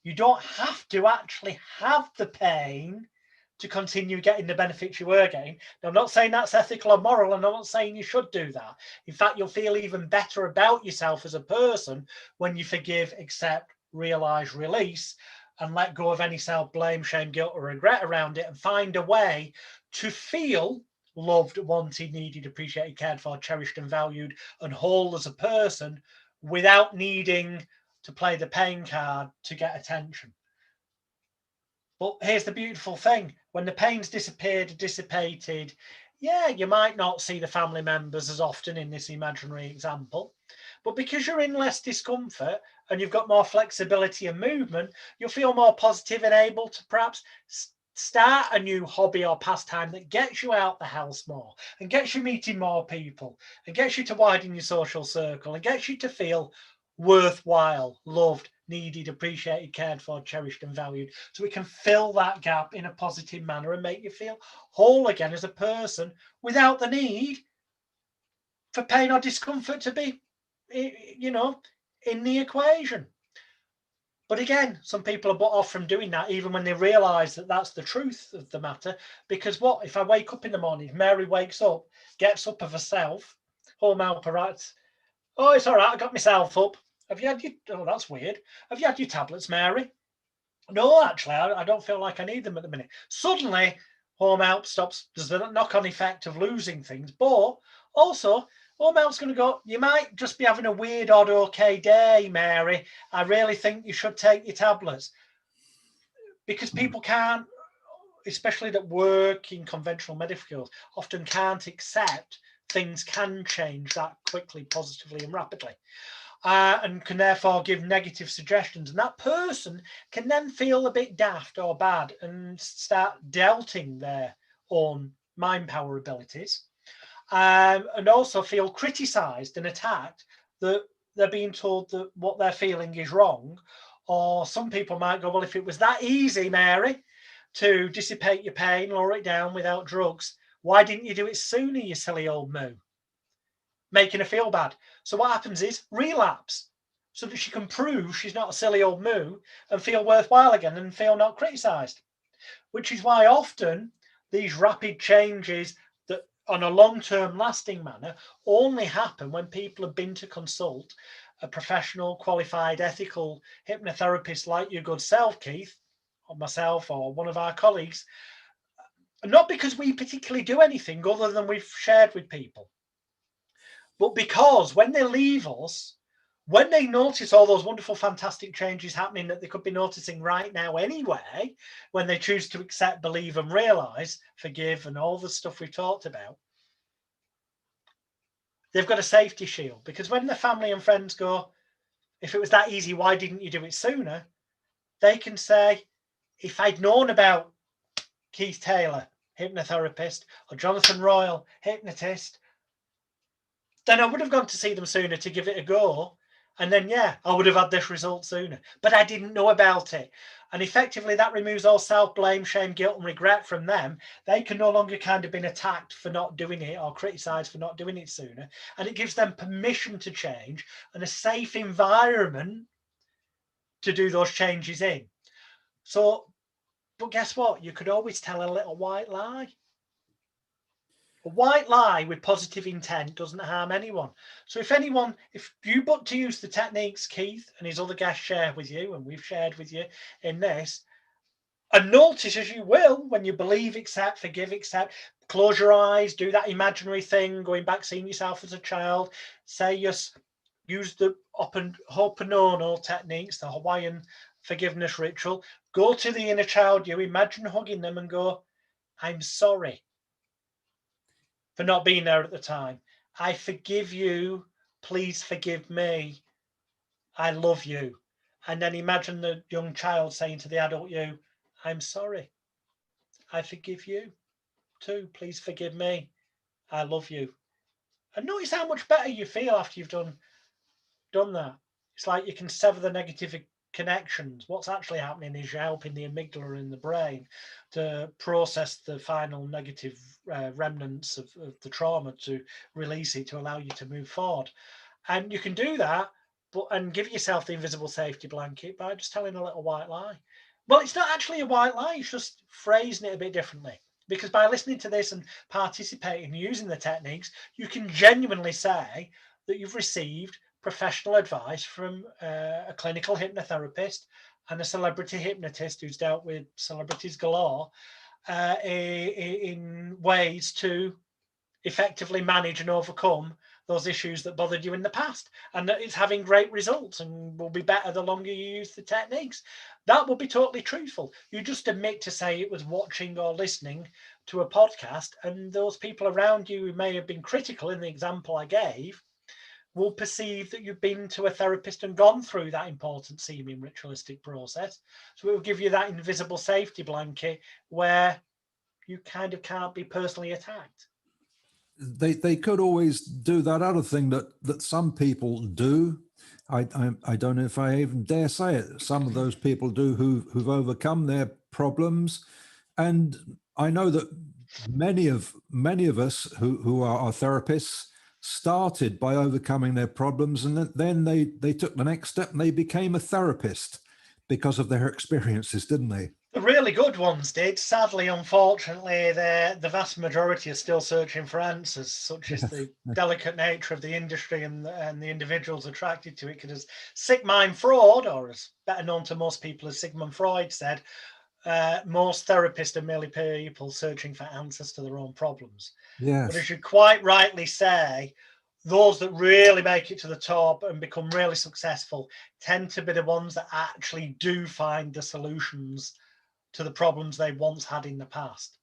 You don't have to actually have the pain to continue getting the benefits you were getting. Now, I'm not saying that's ethical or moral, and I'm not saying you should do that. In fact, you'll feel even better about yourself as a person when you forgive, accept, realize, release, and let go of any self-blame, shame, guilt, or regret around it, and find a way to feel loved, wanted, needed, appreciated, cared for, cherished, and valued, and whole as a person without needing to play the pain card to get attention. But here's the beautiful thing. When the pain's disappeared, dissipated, yeah, you might not see the family members as often in this imaginary example. But because you're in less discomfort and you've got more flexibility and movement, you'll feel more positive and able to perhaps start a new hobby or pastime that gets you out the house more and gets you meeting more people and gets you to widen your social circle and gets you to feel worthwhile, loved, needed, appreciated, cared for, cherished, and valued. So we can fill that gap in a positive manner and make you feel whole again as a person without the need for pain or discomfort to be, you know, in the equation. But again, some people are put off from doing that even when they realize that that's the truth of the matter. Because what if I wake up in the morning, Mary wakes up, gets up of herself, home apparatus, oh, it's all right, I got myself up. Have you had your, oh, that's weird. Have you had your tablets, Mary? No, actually, I don't feel like I need them at the minute. Suddenly, home help stops. There's the knock-on effect of losing things. But also, home help's going to go, you might just be having a weird, odd, okay day, Mary. I really think you should take your tablets. Because people can't, especially that work in conventional medical fields, often can't accept things can change that quickly, positively, and rapidly. And can therefore give negative suggestions. And that person can then feel a bit daft or bad and start doubting their own mind power abilities, and also feel criticized and attacked that they're being told that what they're feeling is wrong. Or some people might go, well, if it was that easy, Mary, to dissipate your pain, lower it down without drugs, why didn't you do it sooner, you silly old moo? Making her feel bad. So what happens is relapse, so that she can prove she's not a silly old moo and feel worthwhile again and feel not criticised. Which is why often these rapid changes that on a long-term lasting manner only happen when people have been to consult a professional, qualified, ethical hypnotherapist like your good self, Keith, or myself, or one of our colleagues. Not because we particularly do anything other than we've shared with people, but because when they leave us, when they notice all those wonderful, fantastic changes happening that they could be noticing right now anyway, when they choose to accept, believe, and realize, forgive, and all the stuff we've talked about, they've got a safety shield. Because when the family and friends go, if it was that easy, why didn't you do it sooner? They can say, if I'd known about Keith Taylor, hypnotherapist, or Jonathan Royal, hypnotist, then I would have gone to see them sooner to give it a go. And then, yeah, I would have had this result sooner. But I didn't know about it. And effectively, that removes all self-blame, shame, guilt, and regret from them. They can no longer kind of been attacked for not doing it or criticised for not doing it sooner. And it gives them permission to change and a safe environment to do those changes in. So, but guess what? You could always tell a little white lie. A white lie with positive intent doesn't harm anyone. So if you but to use the techniques Keith and his other guests share with you, and we've shared with you in this, and notice as you will, when you believe, accept, forgive, accept, close your eyes, do that imaginary thing, going back, seeing yourself as a child, say yes, use the Ho'oponopono techniques, the Hawaiian forgiveness ritual, go to the inner child you, imagine hugging them and go, I'm sorry for not being there at the time. I forgive you. Please forgive me. I love you. And then imagine the young child saying to the adult you, I'm sorry. I forgive you too. Please forgive me. I love you. And notice how much better you feel after you've done that. It's like you can sever the negative connections. What's actually happening is you're helping the amygdala in the brain to process the final negative remnants of the trauma, to release it, to allow you to move forward. And you can do that, and give yourself the invisible safety blanket by just telling a little white lie. Well, it's not actually a white lie, it's just phrasing it a bit differently. Because by listening to this and participating and using the techniques, you can genuinely say that you've received professional advice from a clinical hypnotherapist and a celebrity hypnotist who's dealt with celebrities galore in ways to effectively manage and overcome those issues that bothered you in the past, and that it's having great results and will be better the longer you use the techniques. That will be totally truthful. You just admit to say it was watching or listening to a podcast, and those people around you who may have been critical in the example I gave will perceive that you've been to a therapist and gone through that important seeming ritualistic process. So it will give you that invisible safety blanket where you kind of can't be personally attacked. They could always do that other thing that some people do. I don't know if I even dare say it. Some of those people do who've overcome their problems, and I know that many of us who are our therapists started by overcoming their problems, and then they took the next step and they became a therapist because of their experiences, didn't they? The really good ones did. Sadly, unfortunately, the vast majority are still searching for answers, such as the delicate nature of the industry and the individuals attracted to it. Because sick mind Freud, or as better known to most people as Sigmund Freud, said, most therapists are merely people searching for answers to their own problems. But as Yes. you quite rightly say, those that really make it to the top and become really successful tend to be the ones that actually do find the solutions to the problems they once had in the past.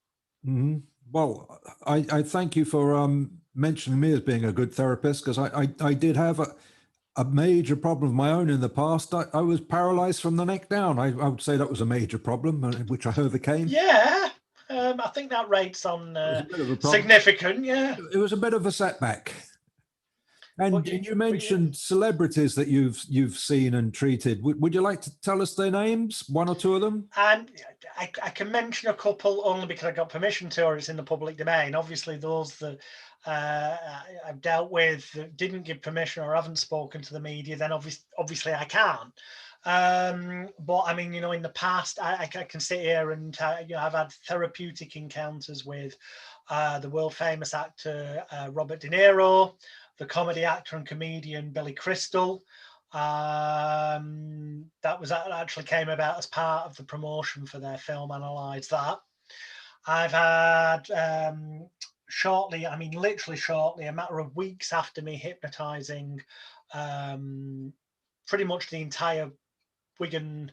Mm-hmm. Well, I thank you for mentioning me as being a good therapist, because I did have a major problem of my own in the past. I was paralyzed from the neck down. I would say that was a major problem, which I overcame. Yeah, I think that rate's on It was a bit of a problem. significant. Yeah, It was a bit of a setback. And you but mentioned celebrities that you've seen and treated. Would you like to tell us their names, one or two of them? and I can mention a couple only because I got permission to, or it's in the public domain. Obviously, those that I've dealt with that didn't give permission or haven't spoken to the media, then obviously I can't. But I mean, in the past, I can sit here and I've had therapeutic encounters with the world famous actor Robert De Niro, the comedy actor and comedian Billy Crystal. That actually came about as part of the promotion for their film Analyze That. I've had shortly, I mean literally shortly, a matter of weeks after me hypnotizing pretty much the entire Wigan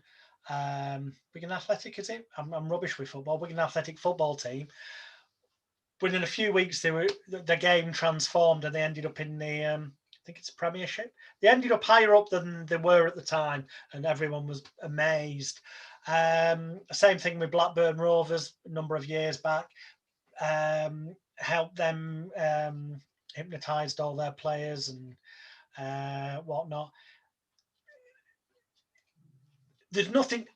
Athletic, is it? I'm rubbish with football. Wigan Athletic football team. Within a few weeks, the game transformed and they ended up in the I think it's Premiership. They ended up higher up than they were at the time, and everyone was amazed. Same thing with Blackburn Rovers a number of years back. Helped them, hypnotized all their players and whatnot. There's nothing,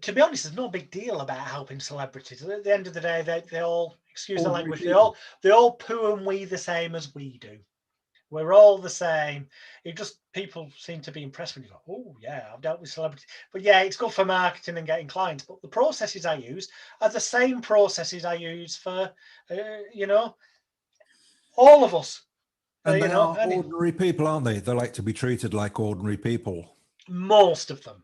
to be honest, there's no big deal about helping celebrities. At the end of the day, they all, excuse the Ordinary language, people. they all poo and wee the same as we do. We're all the same. It just, people seem to be impressed when you go, oh yeah, I've dealt with celebrities. But yeah, it's good for marketing and getting clients. But the processes I use are the same processes I use for, all of us. And they are Any, ordinary people, aren't they? They like to be treated like ordinary people. most of them.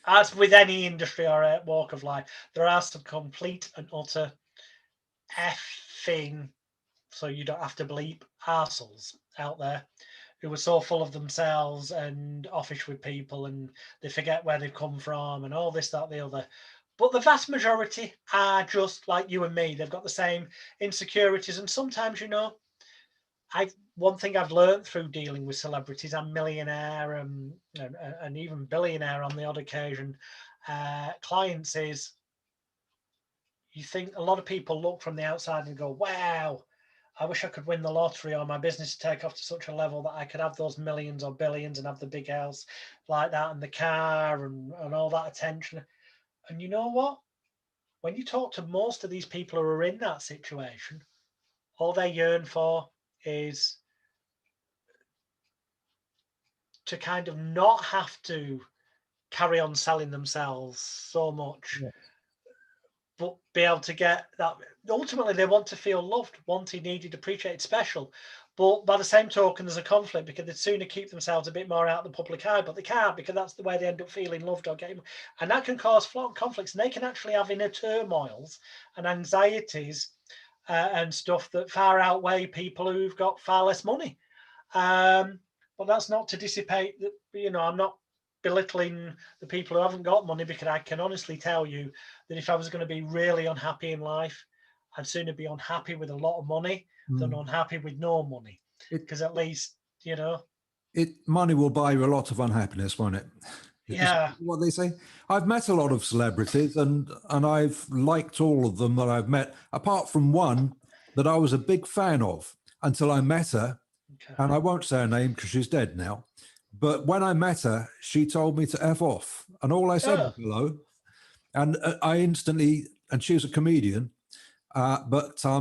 As with any industry or walk of life, there are some complete and utter effing, so you don't have to bleep, arseholes out there who are so full of themselves and offish with people and they forget where they've come from and all this, that, the other. But the vast majority are just like you and me. They've got the same insecurities. And sometimes, one thing I've learned through dealing with celebrities and millionaire and even billionaire on the odd occasion clients is, you think a lot of people look from the outside and go, wow, I wish I could win the lottery or my business to take off to such a level that I could have those millions or billions and have the big house like that and the car and all that attention. And you know what? When you talk to most of these people who are in that situation, all they yearn for is to kind of not have to carry on selling themselves so much, Yeah. but be able to get that. Ultimately, they want to feel loved, wanted, needed, appreciated, special. But by the same token, there's a conflict because they'd sooner keep themselves a bit more out of the public eye, but they can't because that's the way they end up feeling loved or getting. And that can cause conflicts. And they can actually have inner turmoils and anxieties and stuff that far outweigh people who've got far less money. But that's not to dissipate that, I'm not belittling the people who haven't got money, because I can honestly tell you that if I was going to be really unhappy in life, I'd sooner be unhappy with a lot of money than unhappy with no money. Because at least, money will buy you a lot of unhappiness, won't it? Yeah. What they say. I've met a lot of celebrities, and I've liked all of them that I've met, apart from one that I was a big fan of until I met her. Okay. And I won't say her name because she's dead now. But when I met her, she told me to F off. And all I said was hello. And I instantly, and she was a comedian, but I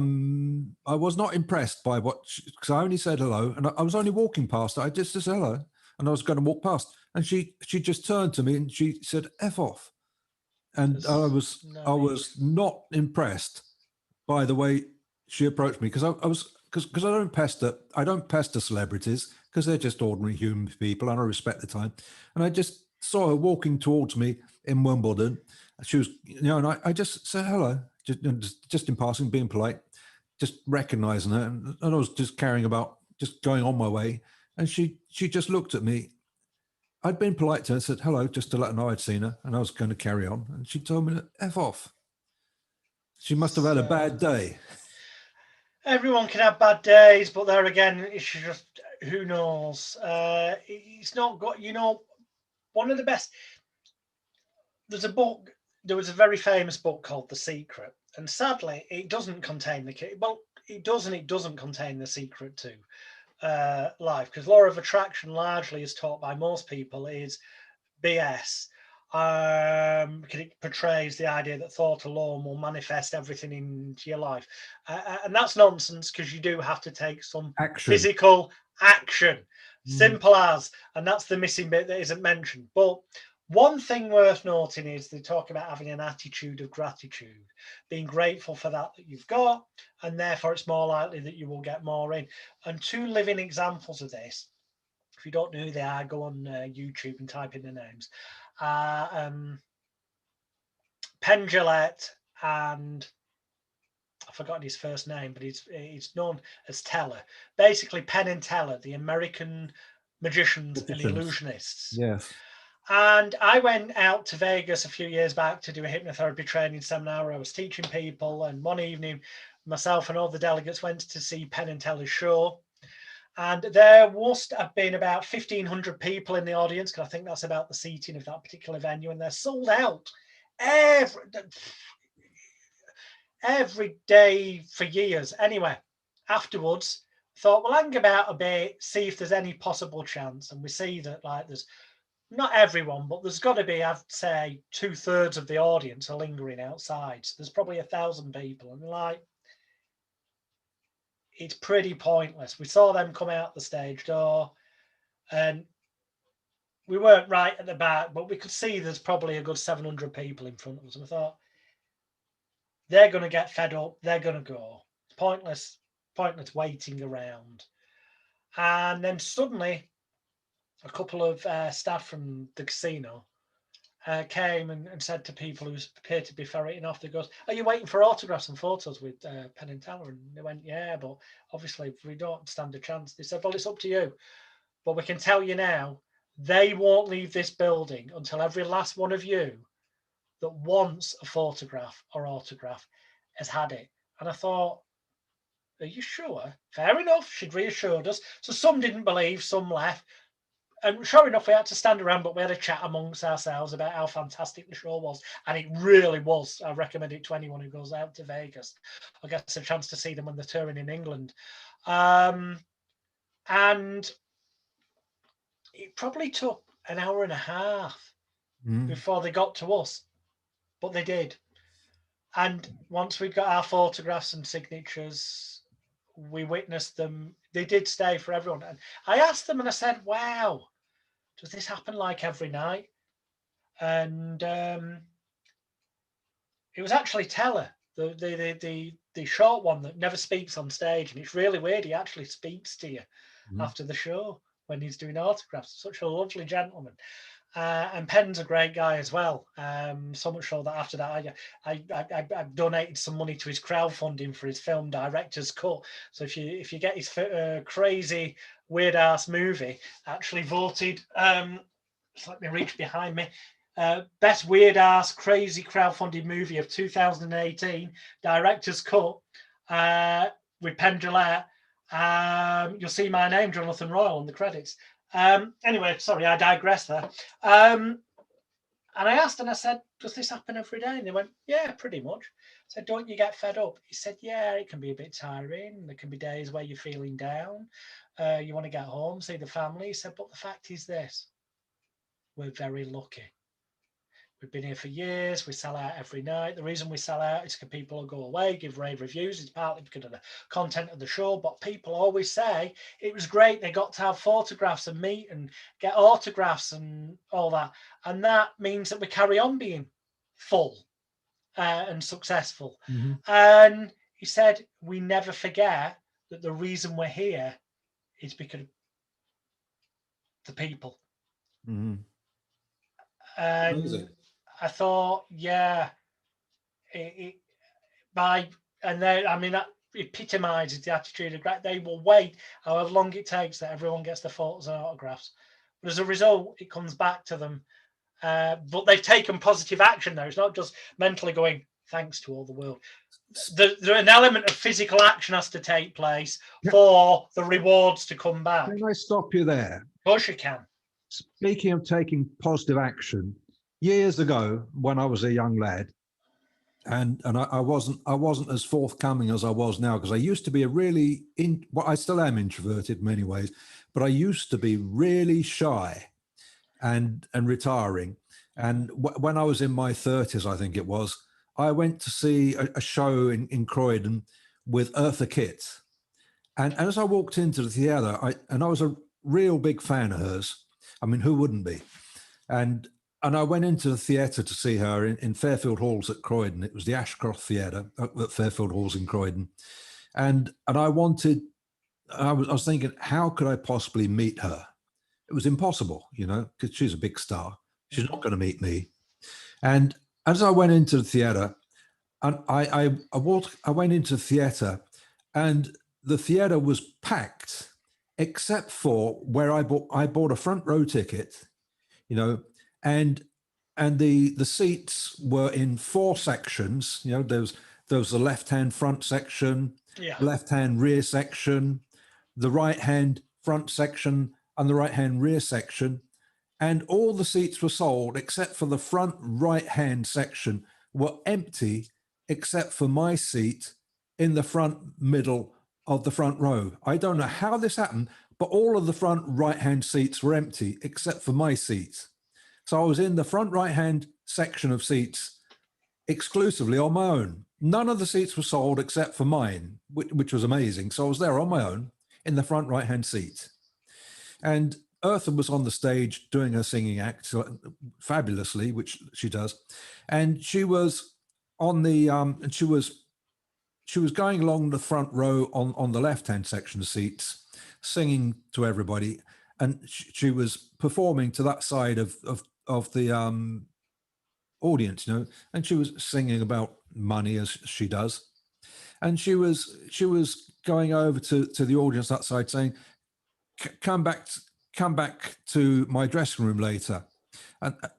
was not impressed by because I only said hello, and I was only walking past her. I just said hello, and I was going to walk past. And she just turned to me and she said, F off. And I was not impressed by the way she approached me, because because I don't pester celebrities because they're just ordinary human people and I respect the time. And I just saw her walking towards me in Wimbledon. She was, and I just said hello, just in passing, being polite, just recognizing her. And I was just just going on my way. And she just looked at me. I'd been polite to her and said hello, just to let her know I'd seen her, and I was going to carry on. And she told me to F off. She must have had a bad day. Everyone can have bad days, but there again, it's just, who knows? It's not got, one of the best. There's a book. There was a very famous book called The Secret, and sadly, it doesn't contain the key. Well, it does and it doesn't contain the secret to life, because law of attraction largely is taught by most people is BS. It portrays the idea that thought alone will manifest everything into your life, and that's nonsense, because you do have to take some physical action. Simple as. And that's the missing bit that isn't mentioned. But one thing worth noting is they talk about having an attitude of gratitude, being grateful for that you've got, and therefore it's more likely that you will get more in. And two living examples of this, if you don't know who they are, go on YouTube and type in the names. Penn Jillette, and I've forgotten his first name, but he's known as Teller. Basically, Penn and Teller, the American magicians and illusionists. Yes. And I went out to Vegas a few years back to do a hypnotherapy training seminar where I was teaching people. And one evening, myself and all the delegates went to see Penn and Teller's show. And there must have been about 1,500 people in the audience, because I think that's about the seating of that particular venue. And they're sold out every day for years. Anyway, afterwards, thought, well, hang about a bit, see if there's any possible chance. And we see that, like, there's not everyone, but there's got to be, I'd say, 2/3 of the audience are lingering outside. So there's probably 1,000 people. And like, it's pretty pointless. We saw them come out the stage door, and we weren't right at the back, but we could see there's probably a good 700 people in front of us. And we thought, they're going to get fed up. They're going to go. It's pointless waiting around. And then suddenly, a couple of staff from the casino came and said to people who appeared to be ferreting off, they goes, are you waiting for autographs and photos with Penn and Teller? And they went, yeah, but obviously we don't stand a chance. They said, well, it's up to you. But we can tell you now, they won't leave this building until every last one of you that wants a photograph or autograph has had it. And I thought, are you sure? Fair enough. She'd reassured us. So some didn't believe, some left. And sure enough, we had to stand around, but we had a chat amongst ourselves about how fantastic the show was. And it really was. I recommend it to anyone who goes out to Vegas or gets a chance to see them when they're touring in England. And it probably took an hour and a half before they got to us, but they did. And once we got our photographs and signatures, we witnessed them. They did stay for everyone. And I asked them and I said, wow, does this happen like every night? And it was actually Teller, the short one that never speaks on stage, and it's really weird. He actually speaks to you after the show when he's doing autographs. Such a lovely gentleman. And Penn's a great guy as well. So much so that after that, I donated some money to his crowdfunding for his film Director's Cut. So if you get his crazy weird ass movie, actually voted. Let me reach behind me. Best weird ass crazy crowdfunded movie of 2018, Director's Cut, with Penn Jillette. You'll see my name, Jonathan Royal, on the credits. Anyway, sorry, I digress there. And I asked, and I said, does this happen every day? And they went, yeah, pretty much. I said, don't you get fed up? He said, yeah, it can be a bit tiring. There can be days where you're feeling down. You want to get home, see the family. He said, but the fact is this, we're very lucky. We've been here for years. We sell out every night. The reason we sell out is because people will go away, give rave reviews. It's partly because of the content of the show, but people always say it was great. They got to have photographs and meet and get autographs and all that. And that means that we carry on being full and successful. And he said, we never forget that the reason we're here is because of the people. And I thought, yeah, and then, I mean, that epitomizes the attitude of great. They will wait however long it takes that everyone gets their photos and autographs. But as a result, it comes back to them. But they've taken positive action now. It's not just mentally going, thanks to all the world. There's an element of physical action has to take place for the rewards to come back. Can I stop you there? Of course you can. Speaking of taking positive action, years ago when I was a young lad, and I wasn't as forthcoming as I was now, because I used to be I still am introverted in many ways, but I used to be really shy and retiring. And when I was in my 30s, I think it was, I went to see a show in Croydon with Eartha Kitt. And as I walked into the theatre, I was a real big fan of hers. I mean, who wouldn't be? And I went into the theatre to see her in Fairfield Halls at Croydon. It was the Ashcroft Theatre at Fairfield Halls in Croydon. And I was thinking, how could I possibly meet her? It was impossible, because she's a big star. She's not going to meet me. And as I went into the theatre, and I went into the theatre, and the theatre was packed, except for where I bought a front row ticket, and the seats were in 4 sections. There was the left-hand front section, left-hand rear section, the right-hand front section, and the right-hand rear section. And all the seats were sold except for the front right-hand section were empty, except for my seat in the front middle of the front row. I don't know how this happened, but all of the front right-hand seats were empty except for my seat. So I was in the front right-hand section of seats exclusively on my own. None of the seats were sold except for mine, which was amazing. So I was there on my own in the front right-hand seat. And Eartha was on the stage doing her singing act fabulously, which she does. And she was on the, and she was going along the front row on the left-hand section of seats, singing to everybody. And she was performing to that side of the audience, and she was singing about money, as she does. And she was going over to the audience that side saying, come back to my dressing room later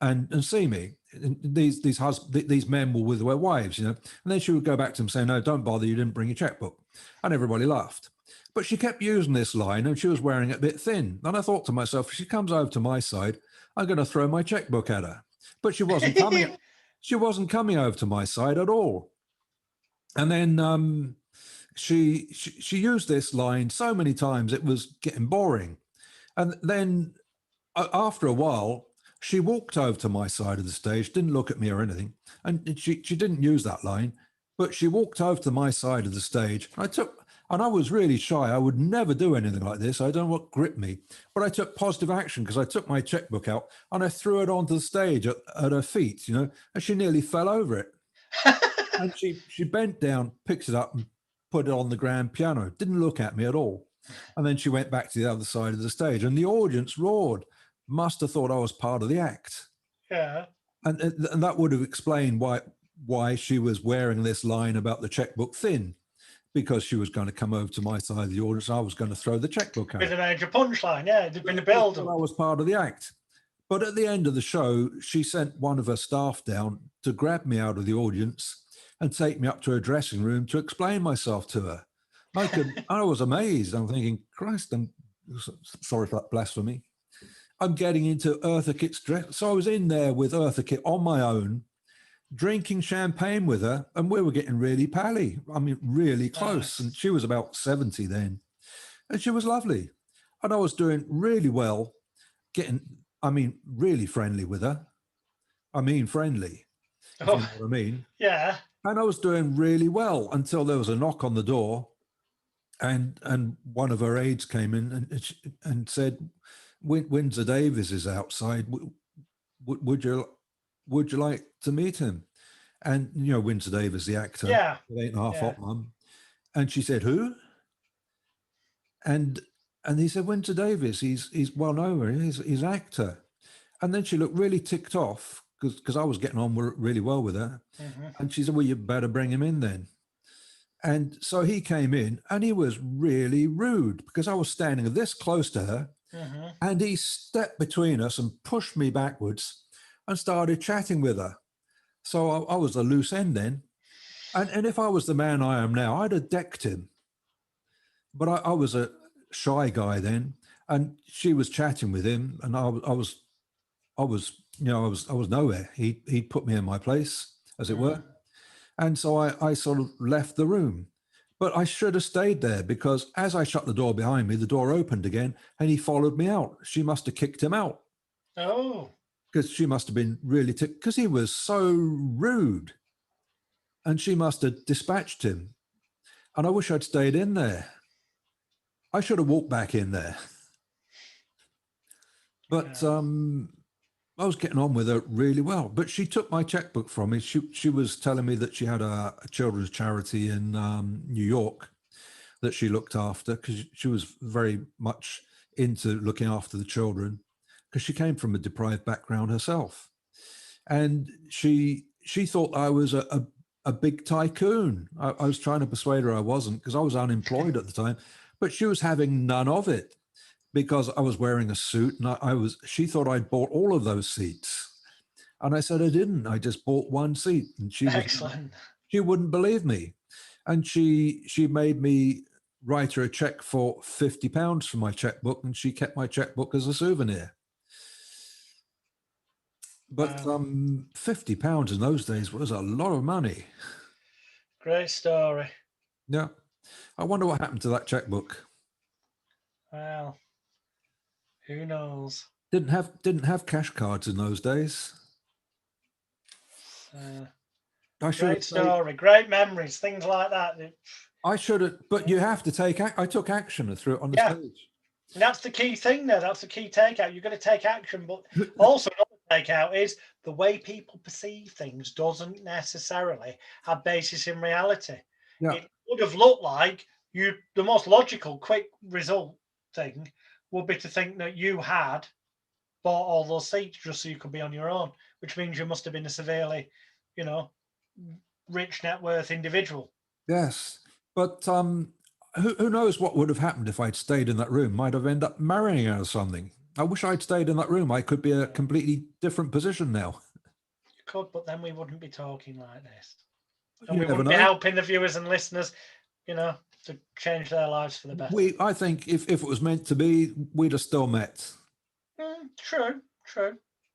and see me. And these men were with their wives, and then she would go back to them saying, no, don't bother, you didn't bring your checkbook. And everybody laughed. But she kept using this line, and she was wearing it a bit thin. And I thought to myself, if she comes over to my side, I'm going to throw my checkbook at her. But she wasn't coming. She wasn't coming over to my side at all. And then she used this line so many times it was getting boring. And then after a while, she walked over to my side of the stage, didn't look at me or anything, and she didn't use that line, but she walked over to my side of the stage. I And I was really shy. I would never do anything like this. I don't know what gripped me. But I took positive action because I took my checkbook out and I threw it onto the stage at her feet, and she nearly fell over it. And she bent down, picked it up and put it on the grand piano. Didn't look at me at all. And then she went back to the other side of the stage and the audience roared. Must have thought I was part of the act. Yeah. And that would have explained why she was wearing this line about the checkbook thin. Because she was going to come over to my side of the audience, I was going to throw the checkbook out. With a major punchline, yeah, it'd been a build. I was part of the act. But at the end of the show, she sent one of her staff down to grab me out of the audience and take me up to her dressing room to explain myself to her. I was amazed. I'm thinking, Christ, I'm sorry for that blasphemy. I'm getting into Eartha Kitt's dress. So I was in there with Eartha Kitt on my own, drinking champagne with her, and we were getting really pally. I mean, really close. And she was about 70 then. And she was lovely. And I was doing really well, really friendly with her. Friendly. If you know what I mean. Yeah. And I was doing really well until there was a knock on the door, and one of her aides came in and said, Windsor Davies is outside. Would you like to meet him? And Windsor Davies, the actor, yeah, 8.5 Hot Mum. And she said, who? And he said, Windsor Davies. He's well known. He's an actor. And then she looked really ticked off because I was getting on really well with her. Mm-hmm. And she said, well, you better bring him in then. And so he came in and he was really rude because I was standing this close to her. Mm-hmm. And he stepped between us and pushed me backwards and started chatting with her. So I was a loose end then. And if I was the man I am now, I'd have decked him. But I was a shy guy then, and she was chatting with him, and I was nowhere. He put me in my place, as it were. And so I sort of left the room. But I should have stayed there because as I shut the door behind me, the door opened again and he followed me out. She must have kicked him out. Oh. Because she must have been really ticked because he was so rude. And she must have dispatched him. And I wish I'd stayed in there. I should have walked back in there. But I was getting on with her really well. But she took my checkbook from me. She was telling me that she had a children's charity in New York that she looked after because she was very much into looking after the children because she came from a deprived background herself. And she thought I was a big tycoon. I was trying to persuade her I wasn't because I was unemployed at the time, but she was having none of it because I was wearing a suit and she thought I'd bought all of those seats. And I said, I didn't. I just bought one seat. And she wouldn't believe me. And she made me write her a check for £50 for my checkbook, and she kept my checkbook as a souvenir. But £50 in those days was a lot of money. Great story. Yeah. I wonder what happened to that checkbook. Well, who knows? Didn't have cash cards in those days. Great story, great memories, things like that. I should have, but you have to I took action and threw it on the stage. And that's the key thing there. That's the key takeout. You've got to take action, but also another takeout is the way people perceive things doesn't necessarily have basis in reality. Yeah. It would have looked like the most logical, quick result thing would be to think that you had bought all those seats just so you could be on your own, which means you must have been a severely, rich net worth individual. Yes, but who knows what would have happened if I'd stayed in that room? Might have ended up marrying her or something. I wish I'd stayed in that room. I could be a completely different position now. You could, but then we wouldn't be talking like this. And we wouldn't be helping the viewers and listeners, to change their lives for the better. I think if it was meant to be, we'd have still met. True.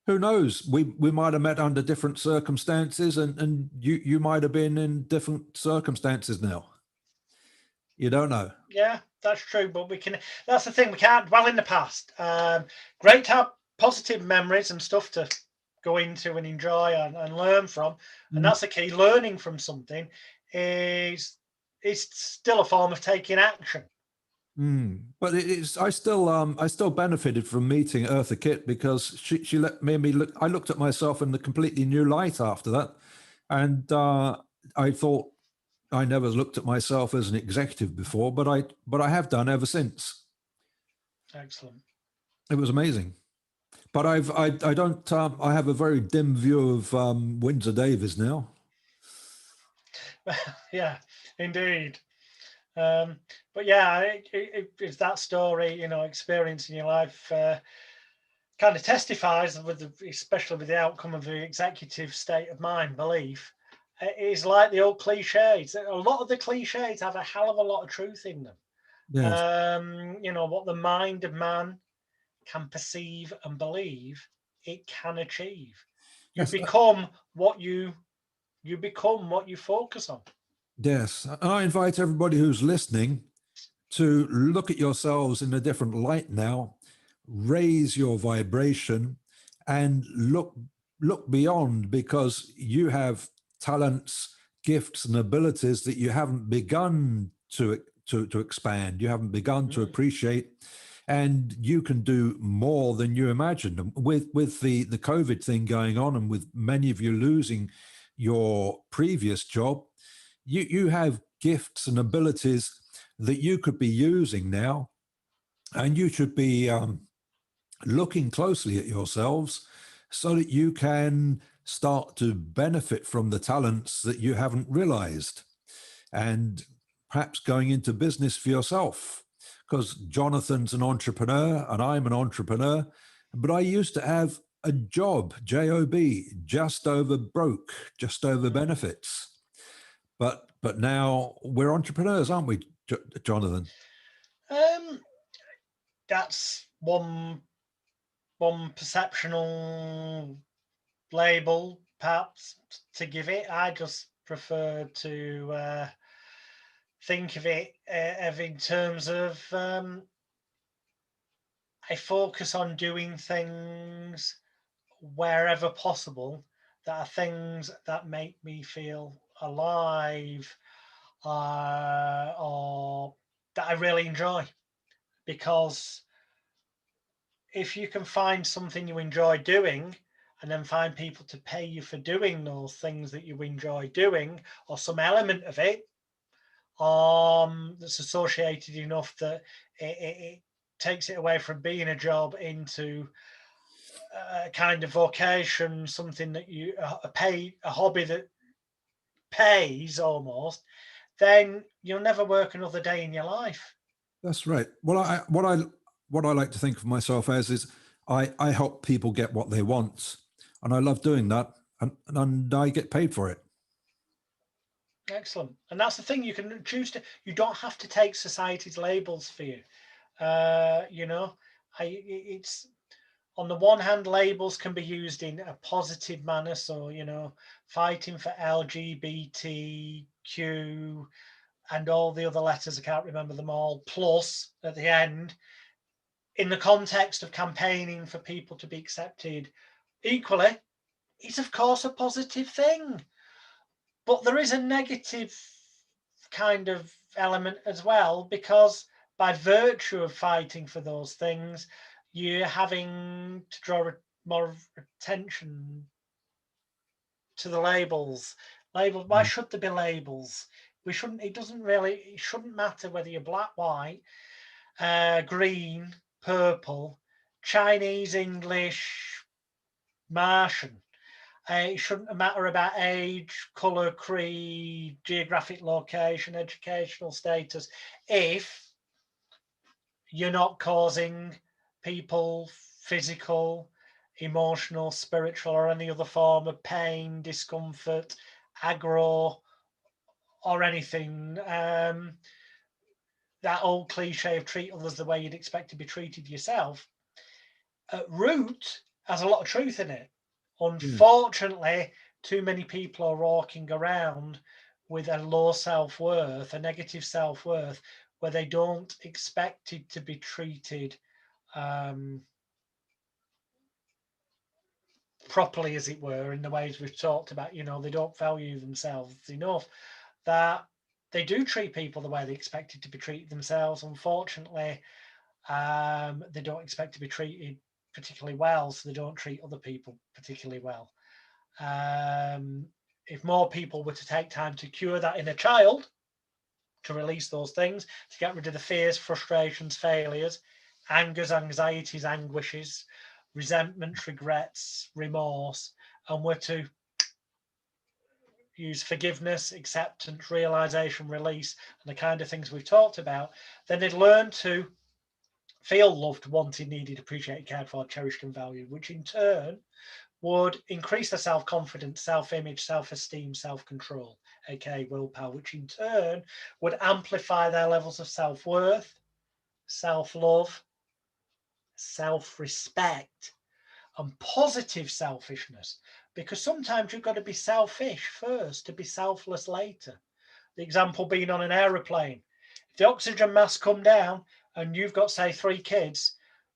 Who knows? We might have met under different circumstances, and you might have been in different circumstances now. You don't know. Yeah, that's true. But that's the thing. We can't dwell in the past. Great to have positive memories and stuff to go into and enjoy and learn from. And that's the key. Learning from something is it's still a form of taking action. But I still benefited from meeting Eartha Kitt, because she let me look. I looked at myself in a completely new light after that, and I thought I never looked at myself as an executive before, but I have done ever since. Excellent. It was amazing. But I don't I have a very dim view of Windsor Davies now. Yeah, indeed. But yeah, it's that story, experience in your life kind of testifies with especially with the outcome of the executive state of mind belief. It is like the old cliches. A lot of the cliches have a hell of a lot of truth in them. Yes, What the mind of man can perceive and believe, it can achieve. You yes, become what you focus on. yes. And I invite everybody who's listening to look at yourselves in a different light now, raise your vibration, and look beyond, because you have talents, gifts, and abilities that you haven't begun to expand. You haven't begun to appreciate, and you can do more than you imagined. And with the COVID thing going on, and with many of you losing your previous job, you have gifts and abilities that you could be using now, and you should be looking closely at yourselves so that you can start to benefit from the talents that you haven't realized, and perhaps going into business for yourself. Because Jonathan's an entrepreneur and I'm an entrepreneur, but I used to have a job, job, just over broke, just over benefits. But now we're entrepreneurs, aren't we, Jonathan? Um, that's one perceptional label, perhaps, to give it. I just prefer to think of it in terms of I focus on doing things wherever possible that are things that make me feel alive, or that I really enjoy. Because if you can find something you enjoy doing and then find people to pay you for doing those things that you enjoy doing, or some element of it that's associated enough that it takes it away from being a job into a kind of vocation, something that you a hobby that pays almost, then you'll never work another day in your life. That's right. Well, what I like to think of myself as is I help people get what they want, and I love doing that, and I get paid for it. Excellent. And that's the thing, you can choose to, you don't have to take society's labels for you. You know, it's, on the one hand, labels can be used in a positive manner. So, fighting for LGBTQ and all the other letters, I can't remember them all, plus at the end, in the context of campaigning for people to be accepted equally, it's of course a positive thing. But there is a negative kind of element as well, because by virtue of fighting for those things, you're having to draw more attention to the labels. Labels. Why Mm. should there be labels? We shouldn't. It shouldn't matter whether you're black, white, green, purple, Chinese, English, Martian. It shouldn't matter about age, colour, creed, geographic location, educational status, if you're not causing people physical, emotional, spiritual, or any other form of pain, discomfort, aggro, or anything. That old cliche of treat others the way you'd expect to be treated yourself, at root, has a lot of truth in it. Yeah, Unfortunately, too many people are walking around with a low self-worth, a negative self-worth, where they don't expect it to be treated properly, as it were, in the ways we've talked about. They don't value themselves enough, that they do treat people the way they expected to be treated themselves. Unfortunately, they don't expect to be treated particularly well, so they don't treat other people particularly well. If more people were to take time to cure that inner child, to release those things, to get rid of the fears, frustrations, failures, angers, anxieties, anguishes, resentments, regrets, remorse, and were to use forgiveness, acceptance, realization, release, and the kind of things we've talked about, then they'd learn to feel loved, wanted, needed, appreciated, cared for, cherished, and valued, which in turn would increase their self-confidence, self-image, self-esteem, self-control, aka willpower, which in turn would amplify their levels of self-worth, self-love, self-respect, and positive selfishness. Because sometimes you've got to be selfish first to be selfless later. The example being on an aeroplane. If the oxygen mask come down and you've got, say, 3 kids,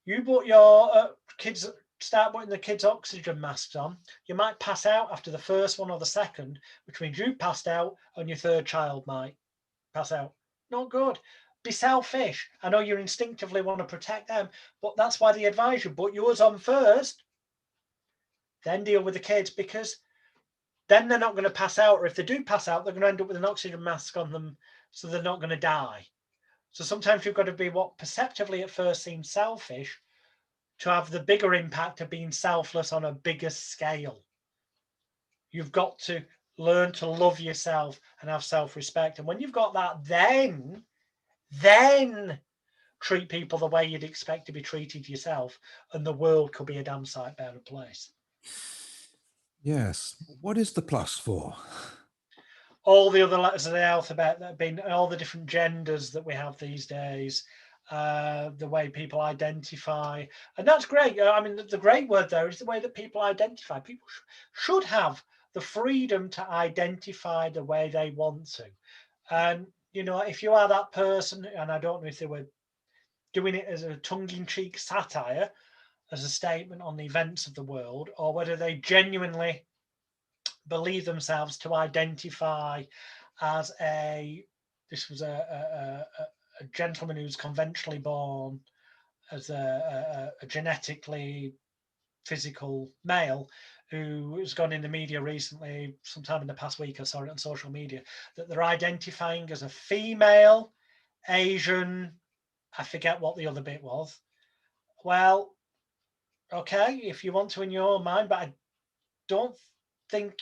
you put your kids, start putting the kids' oxygen masks on, you might pass out after the first one or the second, which means you passed out and your third child might pass out. Not good. Be selfish. I know you instinctively want to protect them, but that's why they advise you. Put yours on first, then deal with the kids, because then they're not going to pass out. Or if they do pass out, they're going to end up with an oxygen mask on them, so they're not going to die. So sometimes you've got to be what perceptively at first seems selfish to have the bigger impact of being selfless on a bigger scale. You've got to learn to love yourself and have self-respect. And when you've got that, then treat people the way you'd expect to be treated yourself, and the world could be a damn sight better place. Yes. What is the plus for? All the other letters of the alphabet that have been, all the different genders that we have these days, the way people identify. And that's great. I mean, the great word there is the way that people identify. People should have the freedom to identify the way they want to. And, you know, if you are that person, and I don't know if they were doing it as a tongue-in-cheek satire, as a statement on the events of the world, or whether they genuinely believe themselves to identify as this was a gentleman who's conventionally born as a genetically physical male who has gone in the media recently, sometime in the past week, I saw it on social media, that they're identifying as a female, Asian, I forget what the other bit was. Well, okay, if you want to in your own mind, but I don't think,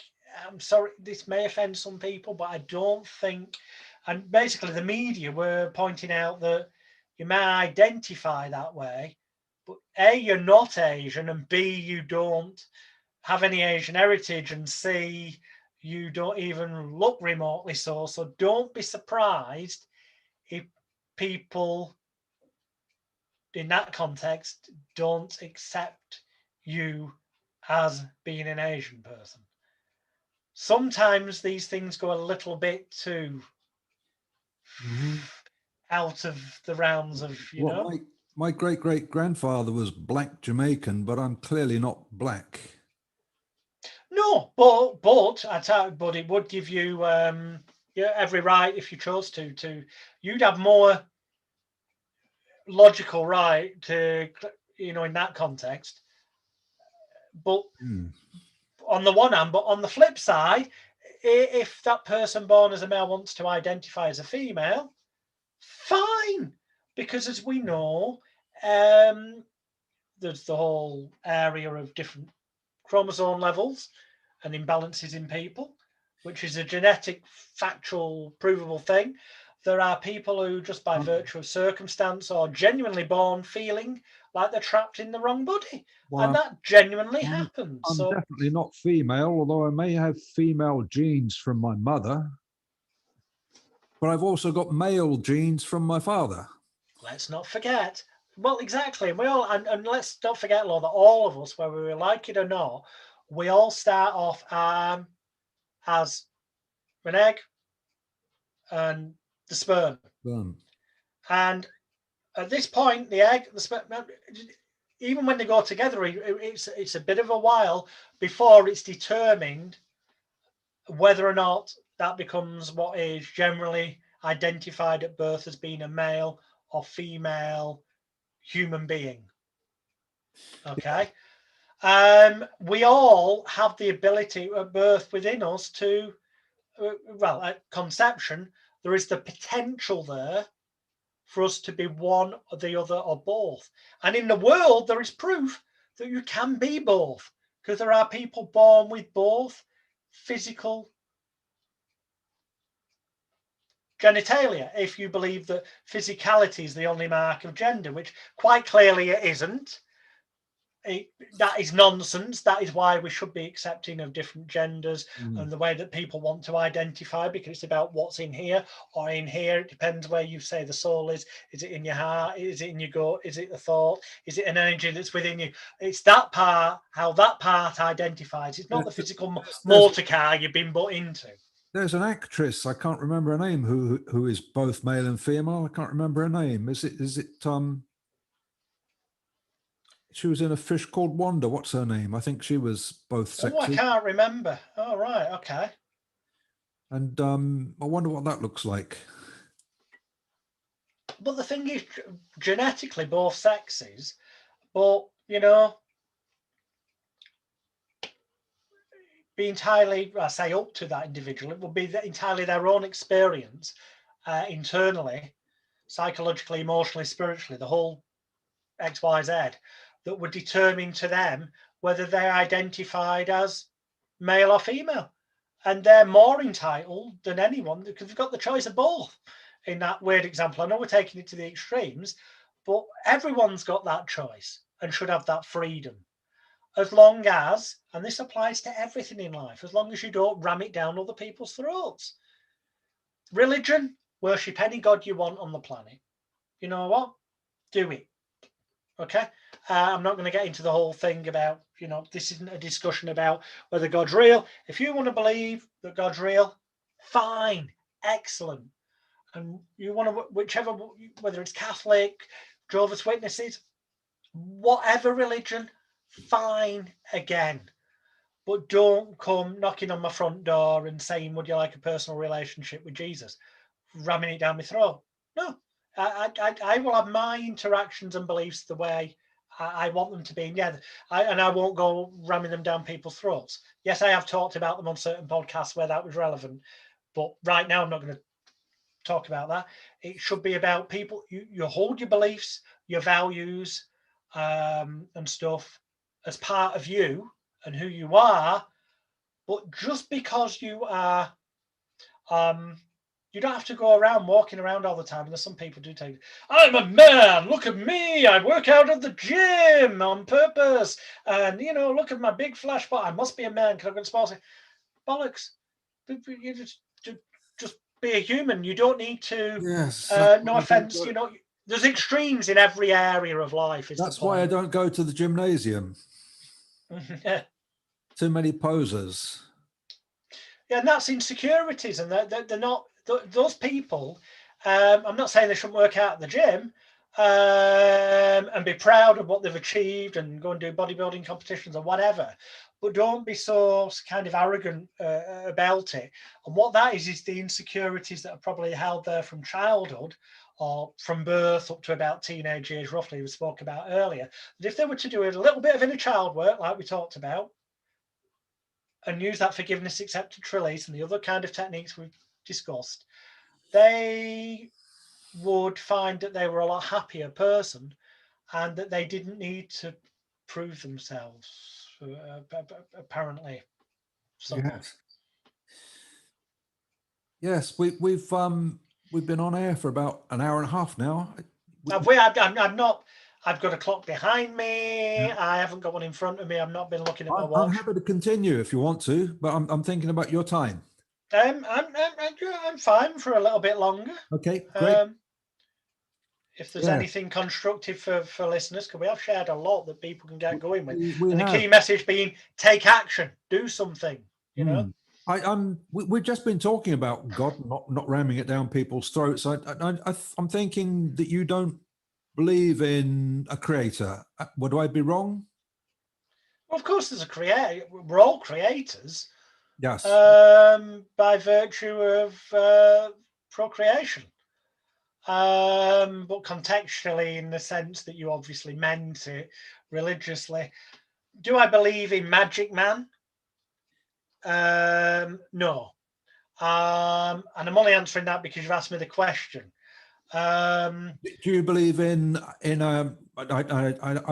I'm sorry, this may offend some people, but I don't think, and basically the media were pointing out that you may identify that way, but A, you're not Asian, and B, you don't have any Asian heritage, and C, you don't even look remotely so. So don't be surprised if people in that context don't accept you as being an Asian person. Sometimes these things go a little bit too out of the realms of, you Well, know. my great great grandfather was black Jamaican, but I'm clearly not black. No, but it would give you every right, if you chose to, you'd have more logical right to, you know, in that context. But on the one hand, but on the flip side, if that person born as a male wants to identify as a female, fine, because as we know, there's the whole area of different chromosome levels and imbalances in people, which is a genetic, factual, provable thing. There are people who, just by virtue of circumstance, are genuinely born feeling like they're trapped in the wrong body. Well, and that genuinely happens. I'm So definitely not female, although I may have female genes from my mother. But I've also got male genes from my father. let's not forget. Well, exactly. We all, and let's don't forget, Law, that all of us, whether we like it or not, we all start off as an egg and the sperm. And at this point, the egg, the sperm, even when they go together, it's a bit of a while before it's determined whether or not that becomes what is generally identified at birth as being a male or female human being. Okay. We all have the ability at birth within us to, well, at conception, there is the potential there for us to be one or the other or both. And in the world, there is proof that you can be both, because there are people born with both physical genitalia, if you believe that physicality is the only mark of gender, which quite clearly it isn't. That is nonsense. That is why we should be accepting of different genders and the way that people want to identify, because it's about what's in here or in here. It depends where you say the soul is. Is it in your heart? Is it in your gut? Is it a thought? Is it an energy that's within you? It's that part, how that part identifies. It's not the physical motor car you've been put into. There's an actress, I can't remember her name, who is both male and female. I can't remember her name. Is it she was in A Fish Called Wanda. What's her name? I think she was both sexes. Oh, I can't remember. Oh, right, okay. And I wonder what that looks like. But the thing is, genetically both sexes, but you know, be entirely, I say, up to that individual. It will be entirely their own experience internally, psychologically, emotionally, spiritually, the whole XYZ, that would determine to them whether they're identified as male or female. And they're more entitled than anyone because they've got the choice of both. In that weird example, I know we're taking it to the extremes, but everyone's got that choice and should have that freedom. As long as, and this applies to everything in life, as long as you don't ram it down other people's throats. Religion, worship any god you want on the planet. You know what? Do it. Okay? I'm not going to get into the whole thing about, you know, this isn't a discussion about whether God's real. If you want to believe that God's real, fine, excellent. And you want to, whichever, whether it's Catholic, Jehovah's Witnesses, whatever religion, fine again. But don't come knocking on my front door and saying, would you like a personal relationship with Jesus? Ramming it down my throat. No, I will have my interactions and beliefs the way I want them to be. Yeah, and I won't go ramming them down people's throats. Yes, I have talked about them on certain podcasts where that was relevant. But right now, I'm not going to talk about that. It should be about people. You hold your beliefs, your values, and stuff as part of you and who you are. But just because you are, you don't have to go around walking around all the time. And there's some people do take, I'm a man, look at me, I work out at the gym on purpose. And, you know, look at my big flash bot. I must be a man because I've got sponsor. Bollocks. You just be a human. You don't need to, yes, no offense, you know, there's extremes in every area of life. That's why I don't go to the gymnasium. Too many posers. Yeah, and that's insecurities, and they're not those people. I'm not saying they shouldn't work out at the gym and be proud of what they've achieved and go and do bodybuilding competitions or whatever, but don't be so kind of arrogant about it. And what that is the insecurities that are probably held there from childhood or from birth up to about teenage years, roughly, we spoke about earlier. That if they were to do a little bit of inner child work, like we talked about, and use that forgiveness, acceptance, release, and the other kind of techniques we've discussed, they would find that they were a lot happier person and that they didn't need to prove themselves, apparently. Somewhat. Yes, we've been on air for about an hour and a half now. I'm not. I've got a clock behind me. Yeah. I haven't got one in front of me. I've not been looking at my watch. I'm happy to continue if you want to, but I'm thinking about your time. I'm fine for a little bit longer. Okay, great. If there's anything constructive for listeners, because we have shared a lot that people can get going with. And the key message being take action, do something, you know. We've just been talking about God not ramming it down people's throats. I'm thinking that you don't believe in a creator. Would I be wrong? Well, of course there's a creator. We're all creators. Yes. By virtue of procreation. But contextually, in the sense that you obviously meant it religiously. Do I believe in Magic Man? No. And I'm only answering that because you've asked me the question. Do you believe in I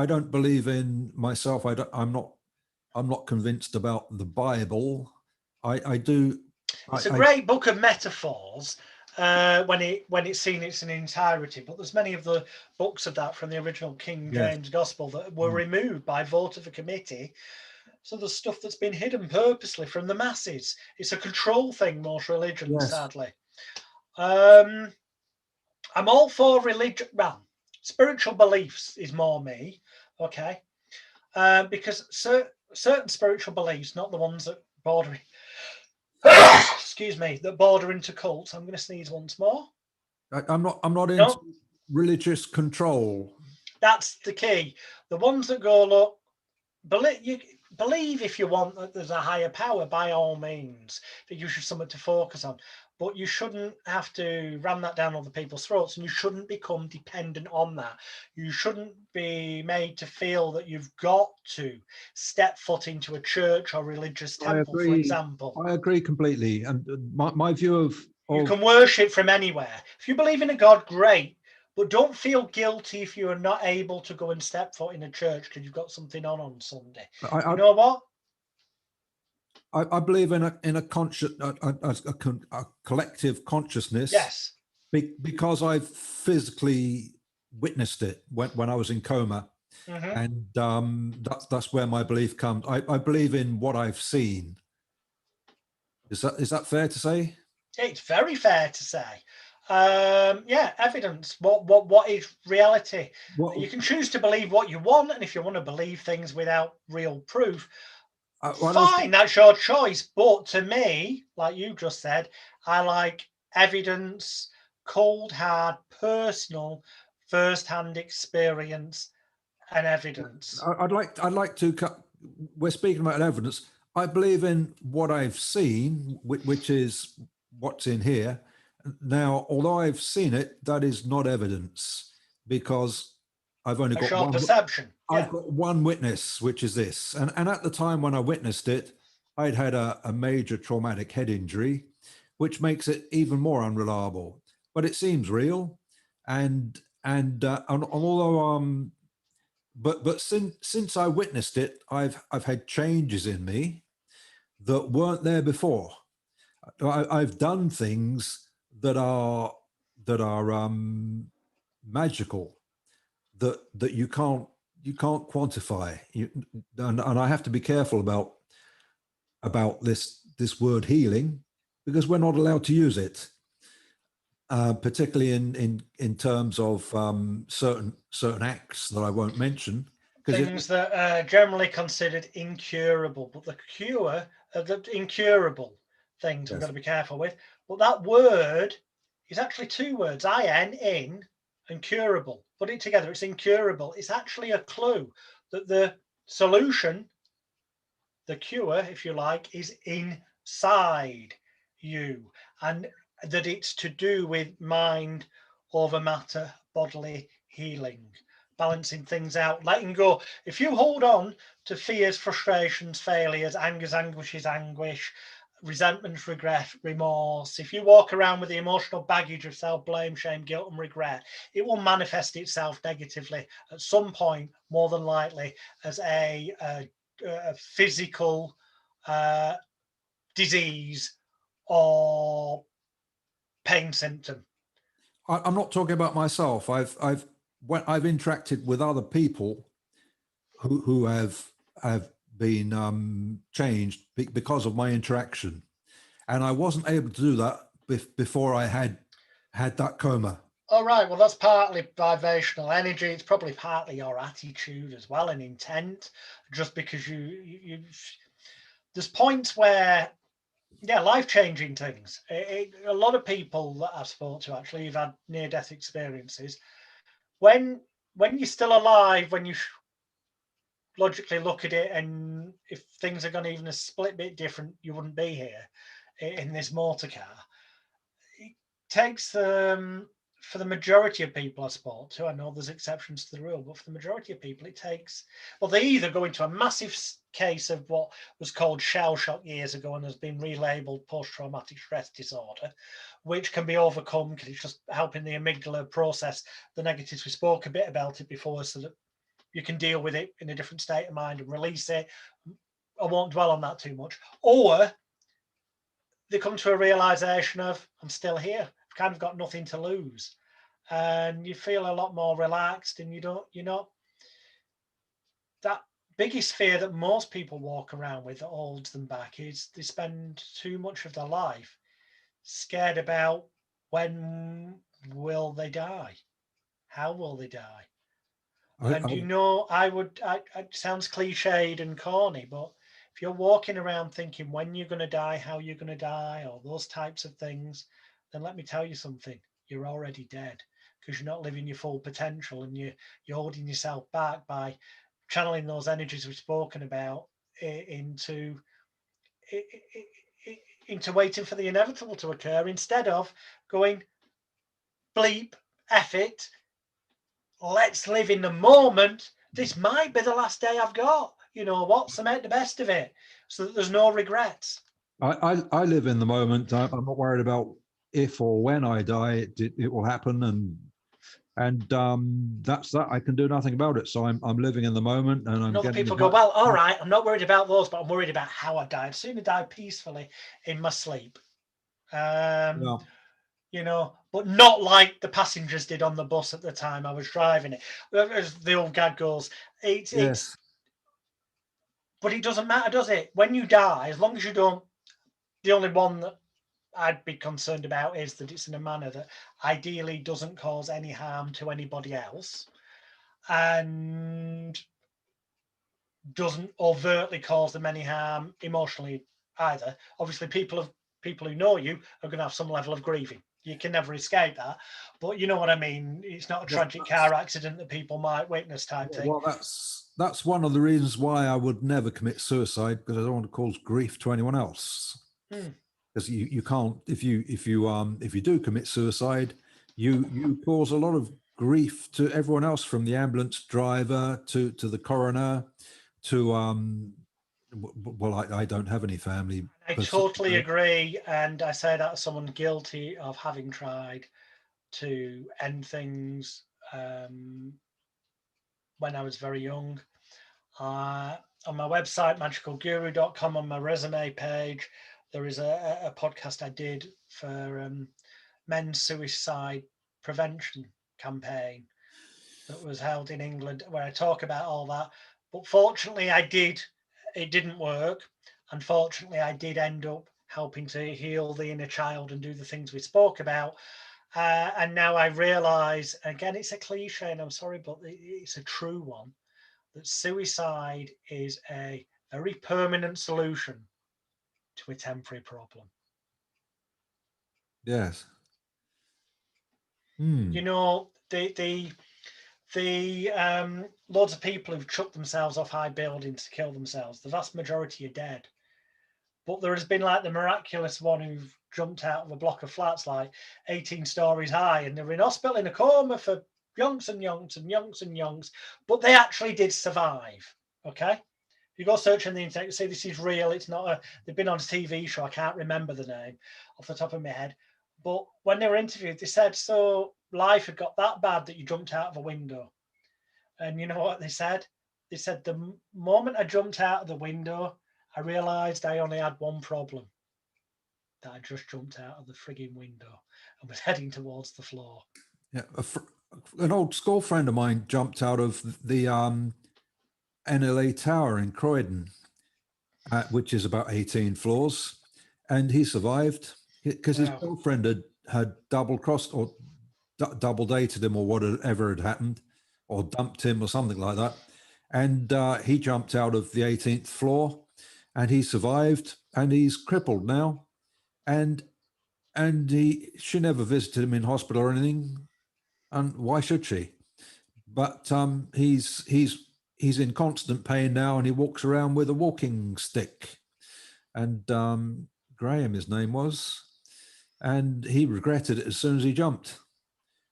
don't believe in myself. I'm not convinced about the Bible. I do. It's a great book of metaphors when it's seen its in entirety. But there's many of the books of that from the original King James Gospel that were removed by vote of a committee. So there's stuff that's been hidden purposely from the masses. It's a control thing, most religions, sadly. I'm all for religion. Well, spiritual beliefs is more me, okay? Because certain spiritual beliefs, not the ones that border, excuse me, that border into cults. I'm going to sneeze once more. I'm not into religious control. That's the key. The ones that go, look, believe if you want that there's a higher power, by all means, that you should something to focus on. But you shouldn't have to ram that down other people's throats, and you shouldn't become dependent on that. You shouldn't be made to feel that you've got to step foot into a church or religious temple, for example. I agree completely. And my view of you can worship from anywhere. If you believe in a God, great. But don't feel guilty if you are not able to go and step foot in a church because you've got something on Sunday. You know what? I believe in a conscious, a collective consciousness. Yes. Because I've physically witnessed it when I was in coma, and that's where my belief comes. I believe in what I've seen. Is that fair to say? It's very fair to say. Evidence. What is reality? You can choose to believe what you want, and if you want to believe things without real proof, fine, that's your choice. But to me, like you just said, I like evidence, cold, hard, personal, first-hand experience, and evidence. I'd like to. We're speaking about evidence. I believe in what I've seen, which is what's in here. Now, although I've seen it, that is not evidence because I've only got one perception. I've got one witness, which is this. And at the time when I witnessed it, I'd had a major traumatic head injury, which makes it even more unreliable. But it seems real, and although but since I witnessed it, I've had changes in me that weren't there before. I've done things that are magical, that you can't quantify. And I have to be careful about this word healing because we're not allowed to use it, particularly in terms of certain acts that I won't mention. Things that are generally considered incurable, but the cure, the incurable things I'm going to be careful with. But that word is actually two words, in, and curable. Put it together, it's incurable. It's actually a clue that the solution, the cure, if you like, is inside you, and that it's to do with mind over matter, bodily healing, balancing things out, letting go. If you hold on to fears, frustrations, failures, angers, anguishes, anguish, resentment, regret, remorse, if you walk around with the emotional baggage of self-blame, shame, guilt, and regret, it will manifest itself negatively at some point, more than likely, as a physical disease or pain symptom. I'm not talking about myself. I've interacted with other people who have been changed because of my interaction, and I wasn't able to do that before I had that coma. All right, well, that's partly vibrational energy. It's probably partly your attitude as well and intent. Just because you there's points where, life-changing things. A lot of people that I've spoken to actually have had near-death experiences. When you're still alive, when you logically look at it, and if things are gone even a split bit different, you wouldn't be here in this motor car. takes for the majority of people I sport to, I know there's exceptions to the rule, but for the majority of people, it takes, well, they either go into a massive case of what was called shell shock years ago and has been relabeled post-traumatic stress disorder, which can be overcome because it's just helping the amygdala process the negatives. We spoke a bit about it before, so that you can deal with it in a different state of mind and release it. I won't dwell on that too much. Or they come to a realization of, I'm still here. I've kind of got nothing to lose. And you feel a lot more relaxed, and you're not that biggest fear that most people walk around with that holds them back is they spend too much of their life scared about when will they die? How will they die? And it sounds cliched and corny, but if you're walking around thinking when you're going to die, how you're going to die, or those types of things, then let me tell you something, you're already dead because you're not living your full potential, and you're holding yourself back by channeling those energies we've spoken about into waiting for the inevitable to occur instead of going bleep, F it, let's live in the moment. This might be the last day I've got. You know what? So make the best of it so that there's no regrets. I live in the moment. I'm not worried about if or when I die. It will happen, and that's that. I can do nothing about it. So I'm living in the moment, and I'm Other getting. people go, well, all right, I'm not worried about those, but I'm worried about how I die. I'd sooner die peacefully in my sleep. Yeah. You know, but not like the passengers did on the bus at the time I was driving it. As the old gag goes, Yes. but it doesn't matter, does it? When you die, as long as you don't, the only one that I'd be concerned about is that it's in a manner that ideally doesn't cause any harm to anybody else and doesn't overtly cause them any harm emotionally either. Obviously, people who know you are going to have some level of grieving. You can never escape that. But you know what I mean? It's not a tragic car accident that people might witness type thing. Well, that's one of the reasons why I would never commit suicide, because I don't want to cause grief to anyone else. Because you can't, if you do commit suicide, you cause a lot of grief to everyone else, from the ambulance driver to the coroner to well, I don't have any family. I totally agree, and I say that as someone guilty of having tried to end things when I was very young. On my website, magicalguru.com, on my resume page, there is a podcast I did for men's suicide prevention campaign that was held in England, where I talk about all that. But fortunately, it didn't work. Unfortunately, I did end up helping to heal the inner child and do the things we spoke about. And now I realize, again, it's a cliche, and I'm sorry, but it's a true one, that suicide is a very permanent solution to a temporary problem. Yes. You know, the loads of people who've chucked themselves off high buildings to kill themselves, the vast majority are dead. But there has been like the miraculous one who've jumped out of a block of flats like 18 stories high, and they're in hospital in a coma for yonks and yonks and yonks and yonks, but they actually did survive. Okay. You go search on the internet, you say this is real. It's not they've been on a TV show. I can't remember the name off the top of my head. But when they were interviewed, they said, so life had got that bad that you jumped out of a window. And you know what they said? They said, the moment I jumped out of the window, I realized I only had one problem, that I just jumped out of the frigging window and was heading towards the floor. Yeah. An old school friend of mine jumped out of the NLA Tower in Croydon, which is about 18 floors, and he survived because his girlfriend had double crossed or double dated him, or whatever had happened, or dumped him or something like that. And he jumped out of the 18th floor, and he survived, and he's crippled now. And she never visited him in hospital or anything, and why should she? But he's in constant pain now, and he walks around with a walking stick. And Graham, his name was, and he regretted it as soon as he jumped.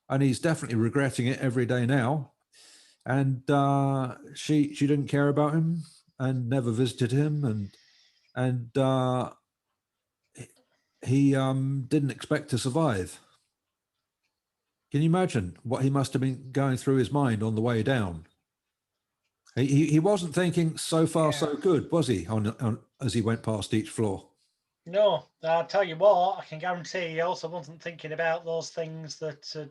And he's definitely regretting it every day now. And she didn't care about him and never visited him, and he didn't expect to survive. Can you imagine what he must have been going through his mind on the way down? He wasn't thinking so far so good, was he? On as he went past each floor. No, I'll tell you what, I can guarantee he also wasn't thinking about those things that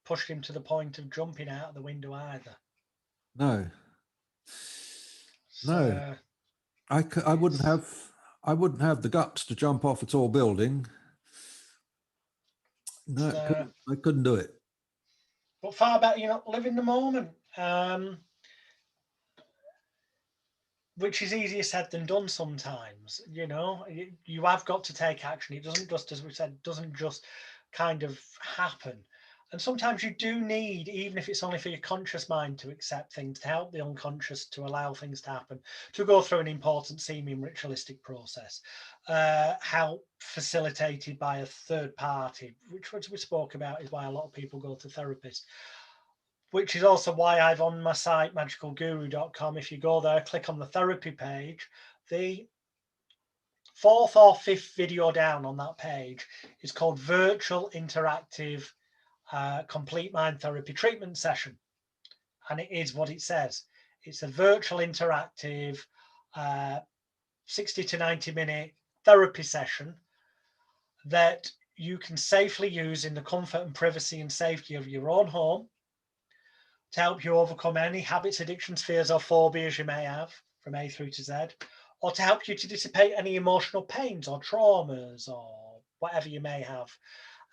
pushed him to the point of jumping out of the window either. No, So no, I wouldn't have the guts to jump off a tall building. No, I couldn't do it. But far better, live in the moment, which is easier said than done sometimes. You have got to take action. It doesn't just, as we said, doesn't just kind of happen. And sometimes you do need, even if it's only for your conscious mind, to accept things, to help the unconscious, to allow things to happen, to go through an important seeming ritualistic process, help facilitated by a third party, which we spoke about is why a lot of people go to therapists, which is also why I've on my site, magicalguru.com, if you go there, click on the therapy page, the fourth or fifth video down on that page is called Virtual Interactive Complete Mind Therapy Treatment Session. And it is what it says. It's a virtual interactive 60 to 90 minute therapy session that you can safely use in the comfort and privacy and safety of your own home to help you overcome any habits, addictions, fears, or phobias you may have from A through to Z, or to help you to dissipate any emotional pains or traumas or whatever you may have.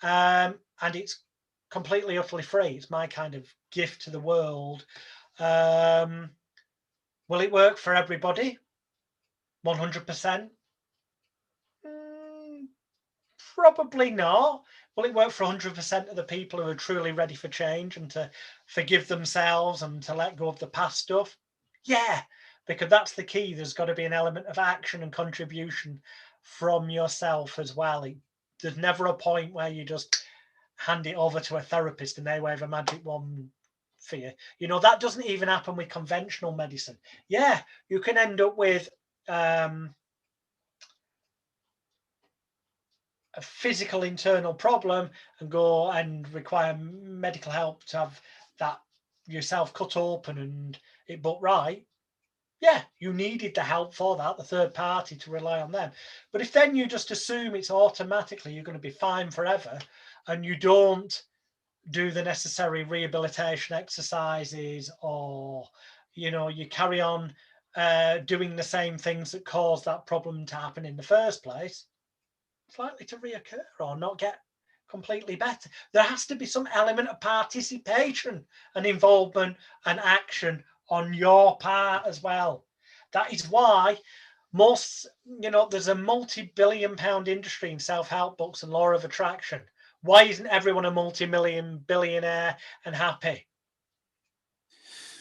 And it's completely, utterly free. It's my kind of gift to the world. Will it work for everybody? 100%? Probably not. Will it work for 100% of the people who are truly ready for change and to forgive themselves and to let go of the past stuff? Yeah, because that's the key. There's got to be an element of action and contribution from yourself as well. There's never a point where you just hand it over to a therapist and they wave a magic wand for you. That doesn't even happen with conventional medicine. Yeah, you can end up with a physical internal problem and go and require medical help to have that yourself cut open and it but right. Yeah, you needed the help for that, the third party, to rely on them. But if then you just assume it's automatically you're going to be fine forever and you don't do the necessary rehabilitation exercises, or you carry on doing the same things that caused that problem to happen in the first place, it's likely to reoccur or not get completely better. There has to be some element of participation and involvement and action on your part as well. That is why there's a multi-billion pound industry in self-help books and law of attraction. Why isn't everyone a multi-million billionaire and happy?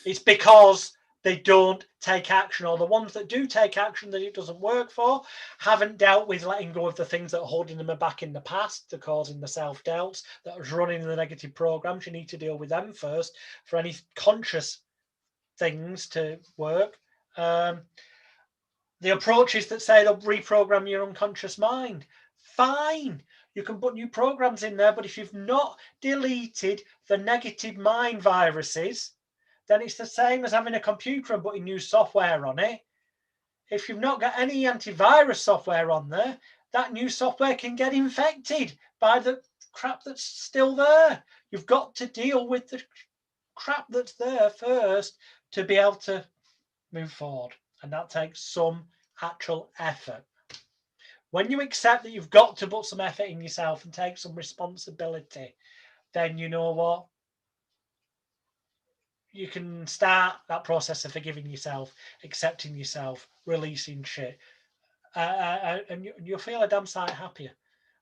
It's because they don't take action, or the ones that do take action that it doesn't work for haven't dealt with letting go of the things that are holding them back in the past, that are causing the self-doubts, that are running the negative programs. You need to deal with them first for any conscious things to work. The approaches that say they'll reprogram your unconscious mind, fine. You can put new programs in there, but if you've not deleted the negative mind viruses, then it's the same as having a computer and putting new software on it. If you've not got any antivirus software on there, that new software can get infected by the crap that's still there. You've got to deal with the crap that's there first to be able to move forward. And that takes some actual effort. When you accept that you've got to put some effort in yourself and take some responsibility, then you know what? You can start that process of forgiving yourself, accepting yourself, releasing shit, and you'll feel a damn sight happier.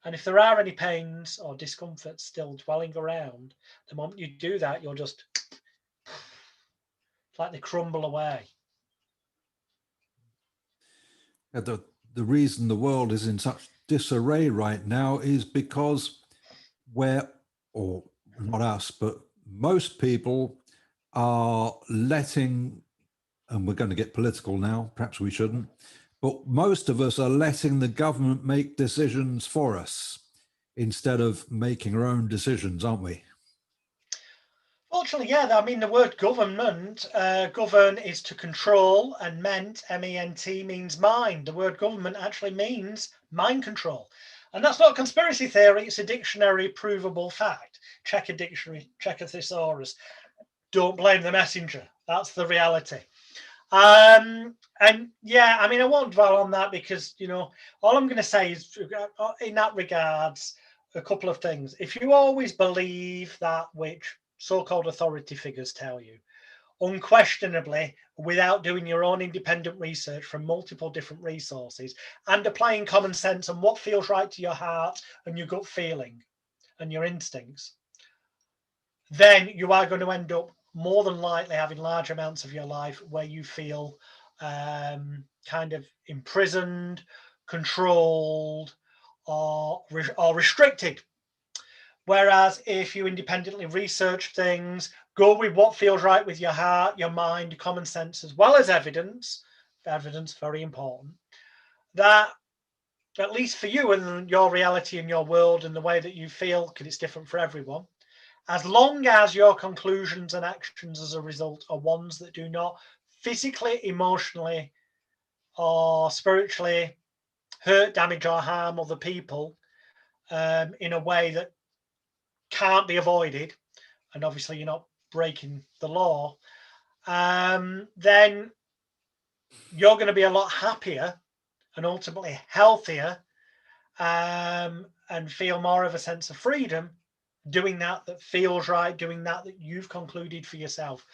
And if there are any pains or discomforts still dwelling around, the moment you do that, you'll just like they crumble away. The reason the world is in such disarray right now is because or not us, but most people are letting, and we're going to get political now, perhaps we shouldn't, but most of us are letting the government make decisions for us instead of making our own decisions, aren't we? Fortunately, yeah. I mean, the word government, govern is to control, and ment, M-E-N-T, means mind. The word government actually means mind control. And that's not a conspiracy theory. It's a dictionary provable fact. Check a dictionary, check a thesaurus. Don't blame the messenger. That's the reality. And yeah, I mean, I won't dwell on that because, all I'm going to say is in that regards, a couple of things. If you always believe that which so-called authority figures tell you, unquestionably, without doing your own independent research from multiple different resources and applying common sense and what feels right to your heart and your gut feeling and your instincts, then you are going to end up more than likely having large amounts of your life where you feel kind of imprisoned, controlled, or restricted. Whereas if you independently research things, go with what feels right with your heart, your mind, common sense, as well as evidence very important, that at least for you and your reality and your world and the way that you feel, because it's different for everyone, as long as your conclusions and actions as a result are ones that do not physically, emotionally, or spiritually hurt, damage, or harm other people in a way that can't be avoided, and obviously you're not breaking the law, then you're going to be a lot happier and ultimately healthier and feel more of a sense of freedom doing that feels right, doing that you've concluded for yourself.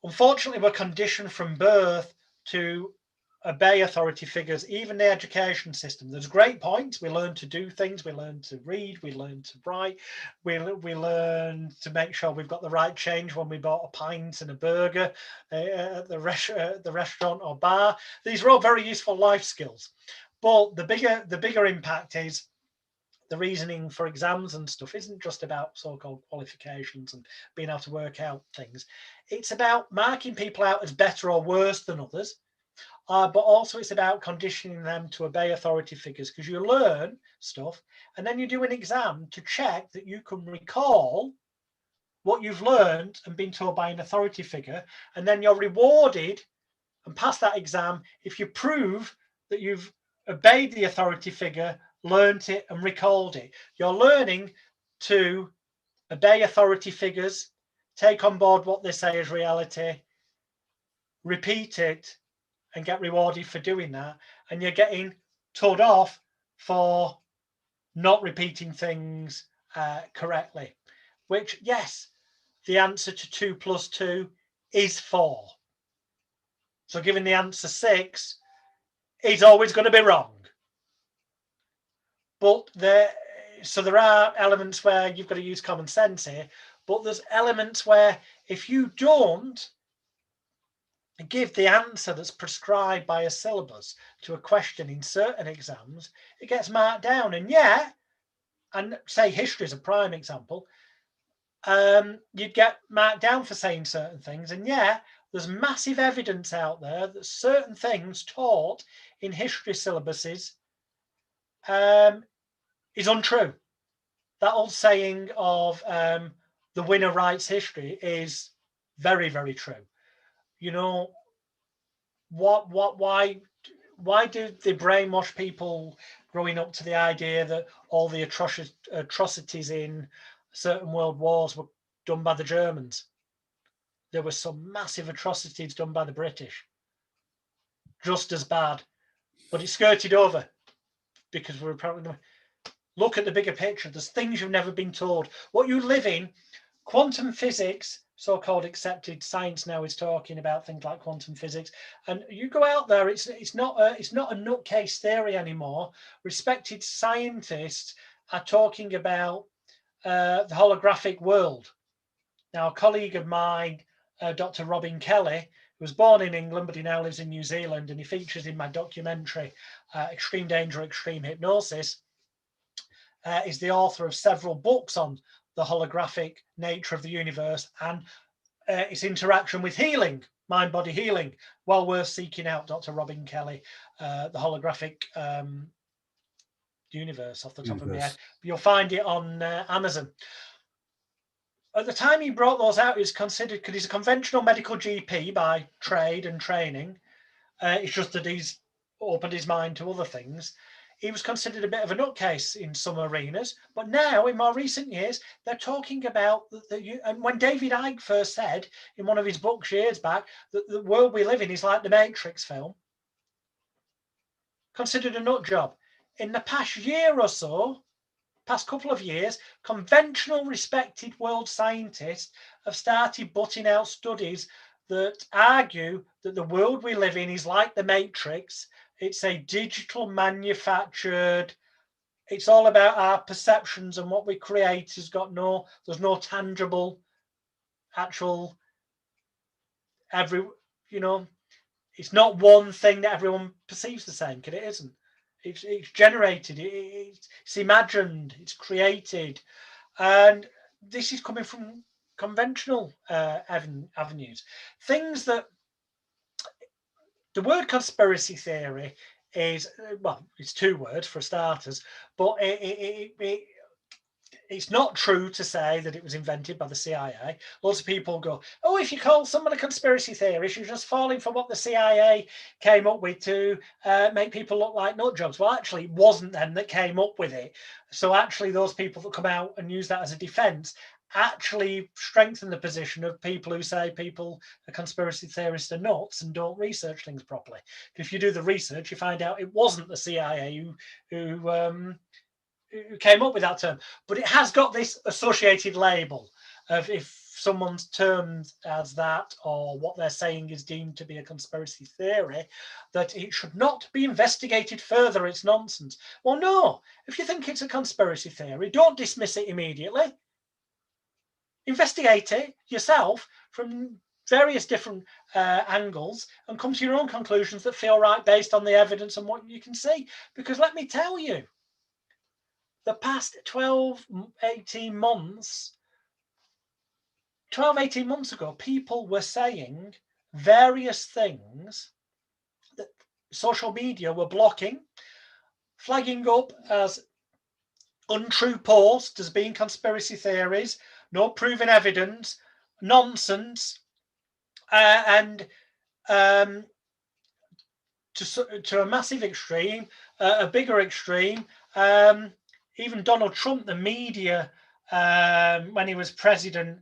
Unfortunately, we're conditioned from birth to obey authority figures, even the education system. There's great points. We learn to do things. We learn to read. We learn to write. We learn to make sure we've got the right change when we bought a pint and a burger at the restaurant or bar. These are all very useful life skills. But the bigger impact is the reasoning for exams and stuff isn't just about so-called qualifications and being able to work out things. It's about marking people out as better or worse than others. But also it's about conditioning them to obey authority figures, because you learn stuff and then you do an exam to check that you can recall what you've learned and been told by an authority figure. And then you're rewarded and pass that exam if you prove that you've obeyed the authority figure, learned it and recalled it. You're learning to obey authority figures, take on board what they say as reality, repeat it, and get rewarded for doing that. And you're getting told off for not repeating things correctly, which, yes, the answer to 2 + 2 is 4. So giving the answer 6 is always going to be wrong. But there are elements where you've got to use common sense here, but there's elements where if you don't give the answer that's prescribed by a syllabus to a question in certain exams, it gets marked down. And yet, and say history is a prime example, you'd get marked down for saying certain things. And yet, there's massive evidence out there that certain things taught in history syllabuses is untrue. That old saying of the winner writes history is very, very true. Why do they brainwash people growing up to the idea that all the atrocities in certain world wars were done by the Germans? There were some massive atrocities done by the British, just as bad, but it skirted over because we're apparently. Look at the bigger picture. There's things you've never been told. What you live in, quantum physics, so-called accepted science now is talking about things like quantum physics. And you go out there, it's not a nutcase theory anymore. Respected scientists are talking about the holographic world. Now, a colleague of mine, Dr. Robin Kelly, He was born in England, but he now lives in New Zealand, and he features in my documentary, Extreme Danger, Extreme Hypnosis. Is the author of several books on the holographic nature of the universe and its interaction with healing, mind-body healing. Well worth seeking out, Dr. Robin Kelly, the holographic universe, off the top of my head. You'll find it on Amazon. At the time he brought those out, he was considered, because he's a conventional medical GP by trade and training. It's just that he's opened his mind to other things. He was considered a bit of a nutcase in some arenas, but now in more recent years, they're talking about and when David Icke first said in one of his books years back that the world we live in is like the Matrix film, considered a nut job. In the past year or so, past couple of years, conventional respected world scientists have started butting out studies that argue that the world we live in is like the Matrix. It's a digital manufactured, it's all about our perceptions, and what we create has got there's no tangible, actual, it's not one thing that everyone perceives the same, because it isn't. It's generated, it's imagined, it's created. And this is coming from conventional avenues. Things that the word conspiracy theory is, well, it's two words for starters, but it's not true to say that it was invented by the CIA. Lots of people go, oh, if you call someone a conspiracy theorist, you're just falling for what the CIA came up with to make people look like nut jobs. Well, actually, it wasn't them that came up with it. So actually, those people that come out and use that as a defense actually strengthen the position of people who say people are conspiracy theorists are nuts and don't research things properly. If you do the research, you find out it wasn't the CIA who came up with that term, but it has got this associated label of, if someone's termed as that, or what they're saying is deemed to be a conspiracy theory, that it should not be investigated further. It's nonsense. Well, no, if you think it's a conspiracy theory, don't dismiss it immediately. Investigate it yourself from various different angles and come to your own conclusions that feel right based on the evidence and what you can see. Because let me tell you, the past 18 months ago, people were saying various things that social media were blocking, flagging up as untrue posts, as being conspiracy theories, no proven evidence, nonsense, and to a massive extreme, a bigger extreme. Even Donald Trump, the media, when he was president,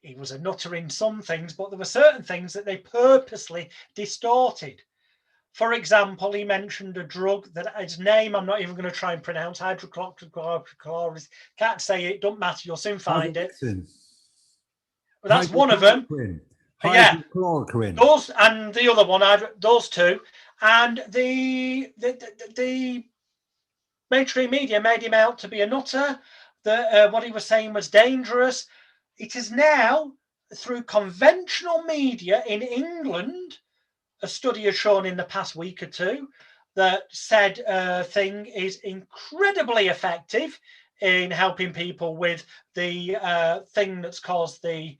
he was a nutter in some things, but there were certain things that they purposely distorted. For example, he mentioned a drug that its name I'm not even going to try and pronounce, hydrochloroquine. Can't say it, don't matter, you'll soon find it. Well, that's one of them. Yeah, those and the other one, those two. And the mainstream media made him out to be a nutter, that what he was saying was dangerous. It is now, through conventional media in England, a study has shown in the past week or two that said thing is incredibly effective in helping people with the thing that's caused the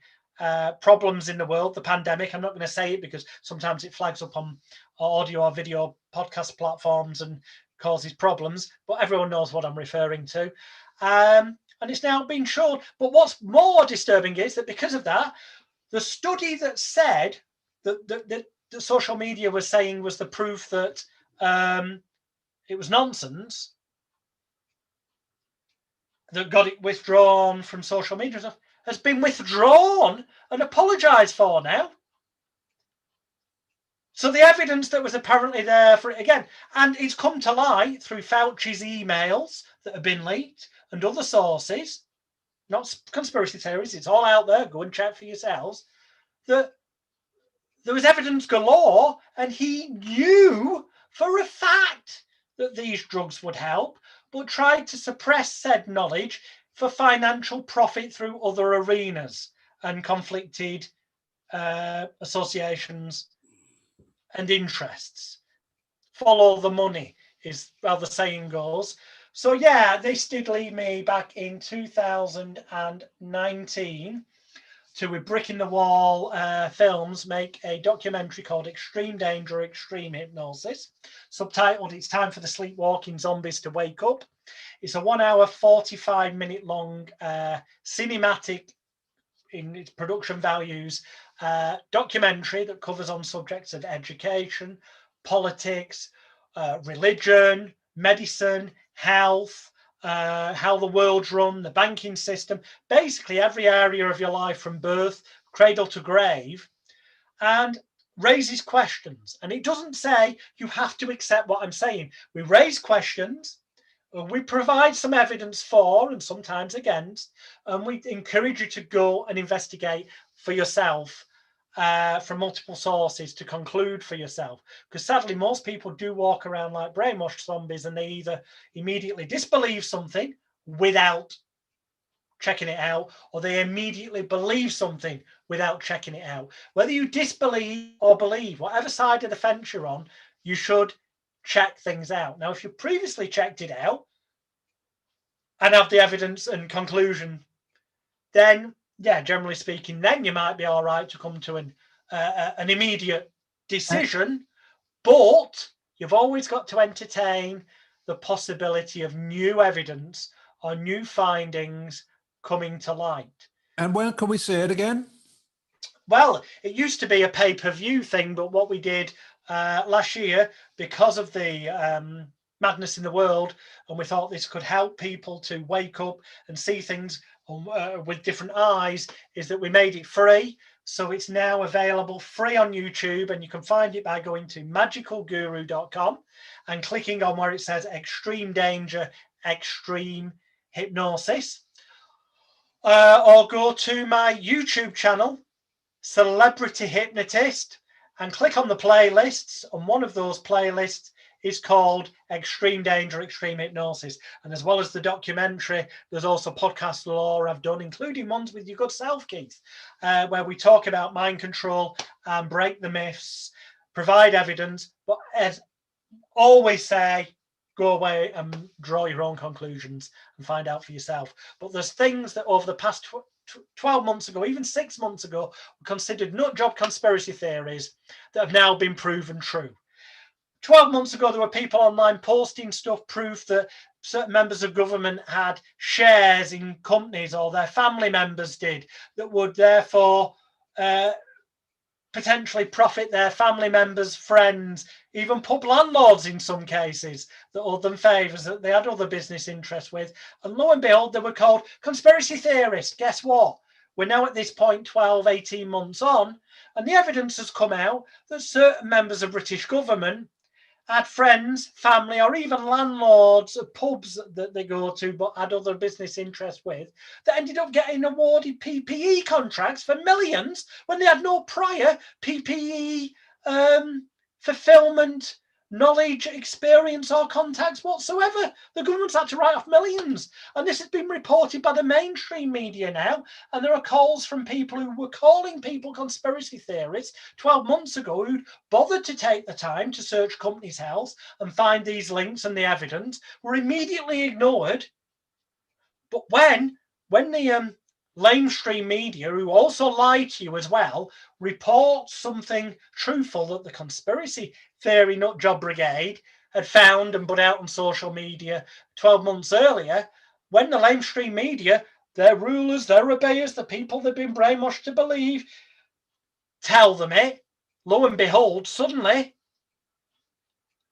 problems in the world, the pandemic. I'm not going to say it because sometimes it flags up on audio or video podcast platforms and causes problems, but everyone knows what I'm referring to. And it's now been shown. But what's more disturbing is that because of that, the study that said that the social media was saying was the proof that it was nonsense, that got it withdrawn from social media stuff, has been withdrawn and apologized for now. So the evidence that was apparently there for it again, and it's come to light through Fauci's emails that have been leaked and other sources, not conspiracy theories, it's all out there, go and check for yourselves, that there was evidence galore, and he knew for a fact that these drugs would help, but tried to suppress said knowledge for financial profit through other arenas and conflicted associations and interests. Follow the money is how the saying goes. So yeah, this did lead me back in 2019 to, with Brick in the Wall Films, make a documentary called Extreme Danger, Extreme Hypnosis, subtitled It's Time for the Sleepwalking Zombies to Wake Up. It's a 1 hour, 45-minute long cinematic, in its production values, documentary that covers on subjects of education, politics, religion, medicine, health, how the world's run, the banking system, basically every area of your life from birth, cradle to grave, and raises questions. And it doesn't say you have to accept what I'm saying. We raise questions, we provide some evidence for and sometimes against, and we encourage you to go and investigate for yourself from multiple sources to conclude for yourself. Because sadly, most people do walk around like brainwashed zombies, and they either immediately disbelieve something without checking it out, or they immediately believe something without checking it out. Whether you disbelieve or believe, whatever side of the fence you're on, you should check things out. Now, if you previously checked it out and have the evidence and conclusion, then yeah, generally speaking, then you might be all right to come to an immediate decision. But you've always got to entertain the possibility of new evidence or new findings coming to light. And when can we see it again? Well, it used to be a pay-per-view thing, but what we did last year, because of the madness in the world, and we thought this could help people to wake up and see things with different eyes, is that we made it free. So it's now available free on YouTube, and you can find it by going to magicalguru.com and clicking on where it says Extreme Danger, Extreme Hypnosis. Or go to my YouTube channel, Celebrity Hypnotist, and click on the playlists, and one of those playlists is called Extreme Danger, Extreme Hypnosis. And as well as the documentary, there's also podcast lore I've done, including ones with your good self, Keith, where we talk about mind control and break the myths, provide evidence, but as always say, go away and draw your own conclusions and find out for yourself. But there's things that over the past 12 months ago, even 6 months ago, were considered nut job conspiracy theories that have now been proven true. 12 months ago, there were people online posting stuff, proof that certain members of government had shares in companies, or their family members did, that would therefore potentially profit their family members, friends, even pub landlords in some cases that owed them favours that they had other business interests with. And lo and behold, they were called conspiracy theorists. Guess what? We're now at this point 12, 18 months on, and the evidence has come out that certain members of British government had friends, family, or even landlords of pubs that they go to but had other business interests with, that ended up getting awarded PPE contracts for millions when they had no prior PPE fulfillment, knowledge, experience, or contacts whatsoever. The government's had to write off millions. And this has been reported by the mainstream media now. And there are calls from people who were calling people conspiracy theorists 12 months ago, who'd bothered to take the time to search Companies House and find these links and the evidence, were immediately ignored. But when the lamestream media, who also lie to you as well, reports something truthful that the conspiracy theory nut job brigade had found and put out on social media 12 months earlier, when the lamestream media, their rulers, their obeyers, the people they've been brainwashed to believe, tell them it, lo and behold, suddenly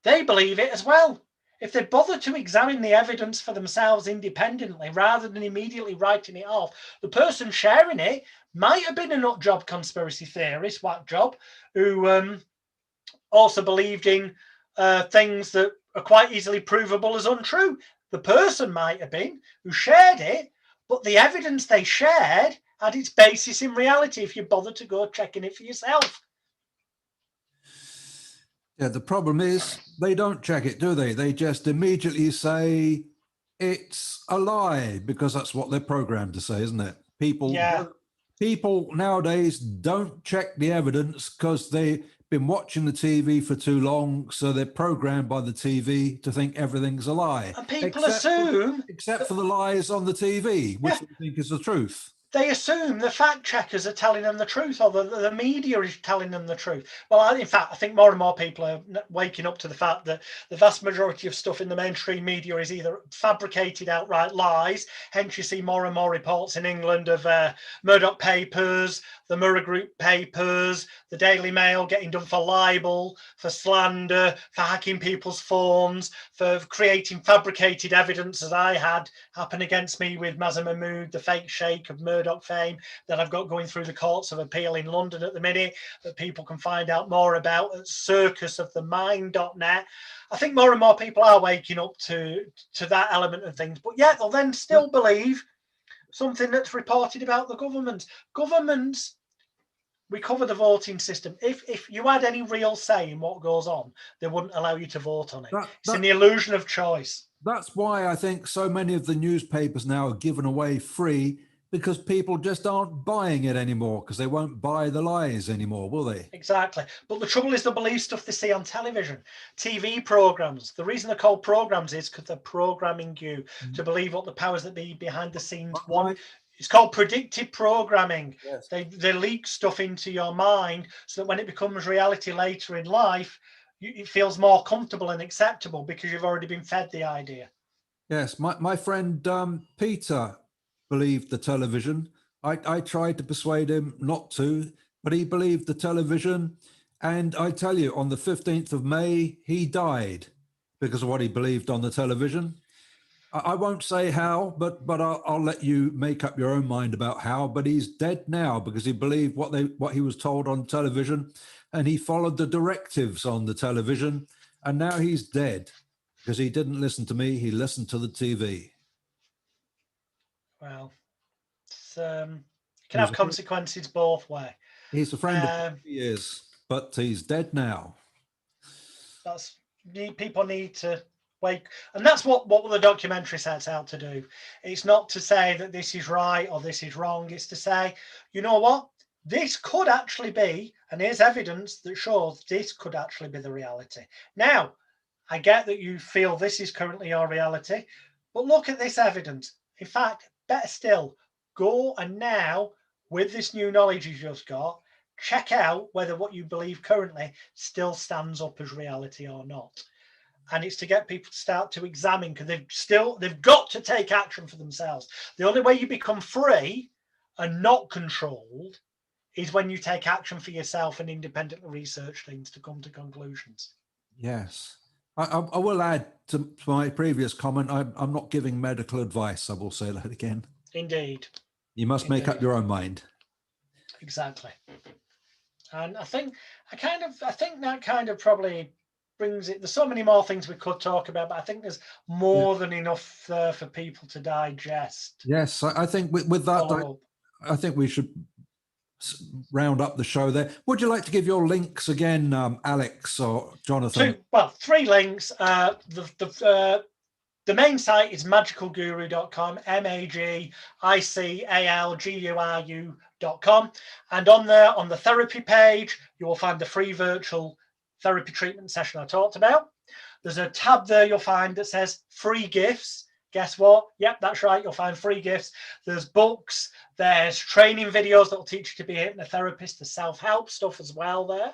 they believe it as well. If they bother to examine the evidence for themselves independently rather than immediately writing it off, the person sharing it might have been a nut job conspiracy theorist, whack job, who also believed in things that are quite easily provable as untrue. The person might have been who shared it, but the evidence they shared had its basis in reality if you bother to go checking it for yourself. Yeah, the problem is they don't check it, do they? They just immediately say it's a lie, because that's what they're programmed to say, isn't it? People people nowadays don't check the evidence because they've been watching the TV for too long, so they're programmed by the TV to think everything's a lie. And people assume, except for the lies on the TV, which yeah, they think is the truth. they assume the fact checkers are telling them the truth, or the media is telling them the truth. Well, in fact, I think more and more people are waking up to the fact that the vast majority of stuff in the mainstream media is either fabricated outright lies. Hence, you see more and more reports in England of Murdoch papers, the Mirror Group papers, the Daily Mail getting done for libel, for slander, for hacking people's phones, for creating fabricated evidence, as I had happen against me with Mazza Mahmood, the fake sheikh of Murdoch fame, that I've got going through the courts of appeal in London at the minute, that people can find out more about at circusofthemind.net. I think more and more people are waking up to that element of things, but yet they'll then still believe something that's reported about the government. Governments, we cover the voting system. If you had any real say in what goes on, they wouldn't allow you to vote on it. It's in the illusion of choice. That's why I think so many of the newspapers now are given away free, because people just aren't buying it anymore, because they won't buy the lies anymore, will they? Exactly. But the trouble is, they believe stuff they see on television, TV programs. The reason they're called programs is because they're programming you to believe what the powers that be behind the scenes want. It's called predictive programming. Yes. They leak stuff into your mind so that when it becomes reality later in life, it feels more comfortable and acceptable because you've already been fed the idea. Yes, my friend Peter believed the television. I tried to persuade him not to, but he believed the television. And I tell you, on the 15th of May, he died because of what he believed on the television. I won't say how, but I'll let you make up your own mind about how. But he's dead now because he believed what he was told on television, and he followed the directives on the television, and now he's dead because he didn't listen to me. He listened to the TV. Well, it can have consequences both ways. He's a friend of years, but he's dead now. People need to wake, and that's what the documentary sets out to do. It's not to say that this is right or this is wrong. It's to say, you know what, this could actually be, and here's evidence that shows this could actually be the reality. Now, I get that you feel this is currently your reality, but look at this evidence. In fact, better still, go and now, with this new knowledge you've just got, check out whether what you believe currently still stands up as reality or not. And it's to get people to start to examine, because they've got to take action for themselves. The only way you become free and not controlled is when you take action for yourself and independently research things to come to conclusions. Yes. I will add to my previous comment, I'm not giving medical advice. I will say that again. Indeed. You must make up your own mind. Exactly. And I think that kind of probably brings it. There's so many more things we could talk about, but I think there's more than enough there for people to digest. Yes, I think with that, I think we should round up the show there. Would you like to give your links again, Alex or Jonathan? Three links. The main site is magicalguru.com, magicalguru.com. And on there, on the therapy page, you will find the free virtual therapy treatment session I talked about. There's a tab there you'll find that says free gifts. Guess what? Yep, that's right. You'll find free gifts. There's books. There's training videos that will teach you to be a hypnotherapist. The self-help stuff as well there.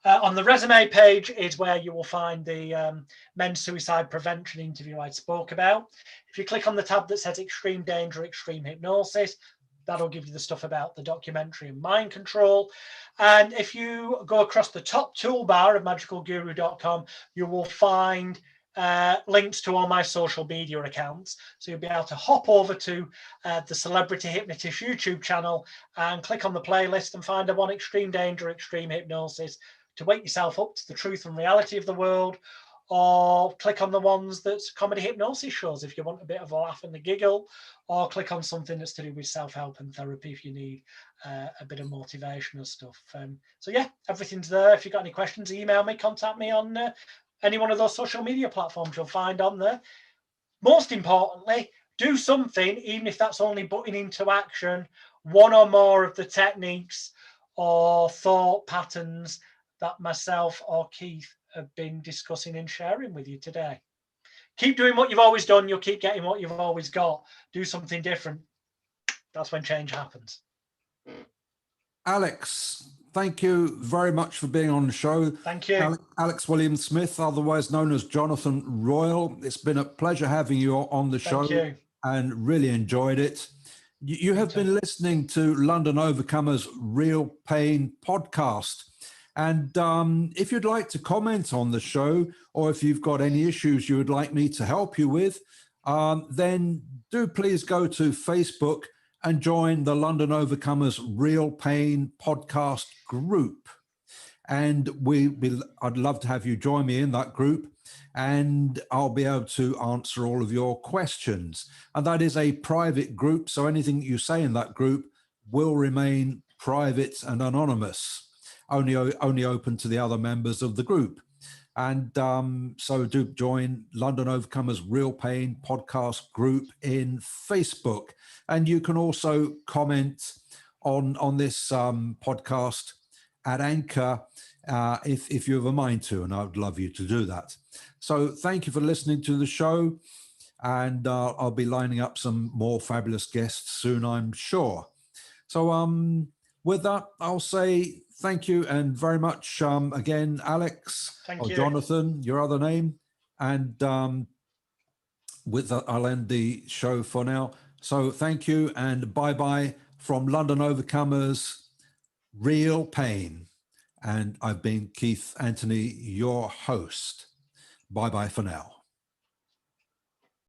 On the resume page is where you will find the men's suicide prevention interview I spoke about. If you click on the tab that says extreme danger, extreme hypnosis, that'll give you the stuff about the documentary and mind control. And if you go across the top toolbar of magicalguru.com, you will find links to all my social media accounts. So you'll be able to hop over to the Celebrity Hypnotist YouTube channel and click on the playlist and find one Extreme Danger, Extreme Hypnosis to wake yourself up to the truth and reality of the world, or click on the ones that's comedy hypnosis shows if you want a bit of a laugh and a giggle, or click on something that's to do with self-help and therapy if you need a bit of motivational stuff. So yeah, everything's there. If you've got any questions, email me, contact me on any one of those social media platforms you'll find on there. Most importantly, do something, even if that's only putting into action one or more of the techniques or thought patterns that myself or Keith have been discussing and sharing with you today. Keep doing what you've always done. You'll keep getting what you've always got. Do something different. That's when change happens. Alex, thank you very much for being on the show. Thank you. Alex William Smith, otherwise known as Jonathan Royal. It's been a pleasure having you on the show. Thank you. And really enjoyed it. You have been listening to London Overcomers Real Pain podcast. And if you'd like to comment on the show, or if you've got any issues you would like me to help you with, then do please go to Facebook and join the London Overcomers Real Pain podcast group. And I'd love to have you join me in that group, and I'll be able to answer all of your questions. And that is a private group, so anything you say in that group will remain private and anonymous, only open to the other members of the group. And so do join London Overcomers Real Pain podcast group in Facebook. And you can also comment on this podcast at Anchor if you have a mind to, and I would love you to do that. So thank you for listening to the show, and I'll be lining up some more fabulous guests soon, I'm sure. So with that, I'll say thank you and very much again, Alex, Thank you. Jonathan, your other name. And with that, I'll end the show for now. So thank you and bye-bye from London Overcomers Real Pain. And I've been Keith Anthony, your host. Bye-bye for now.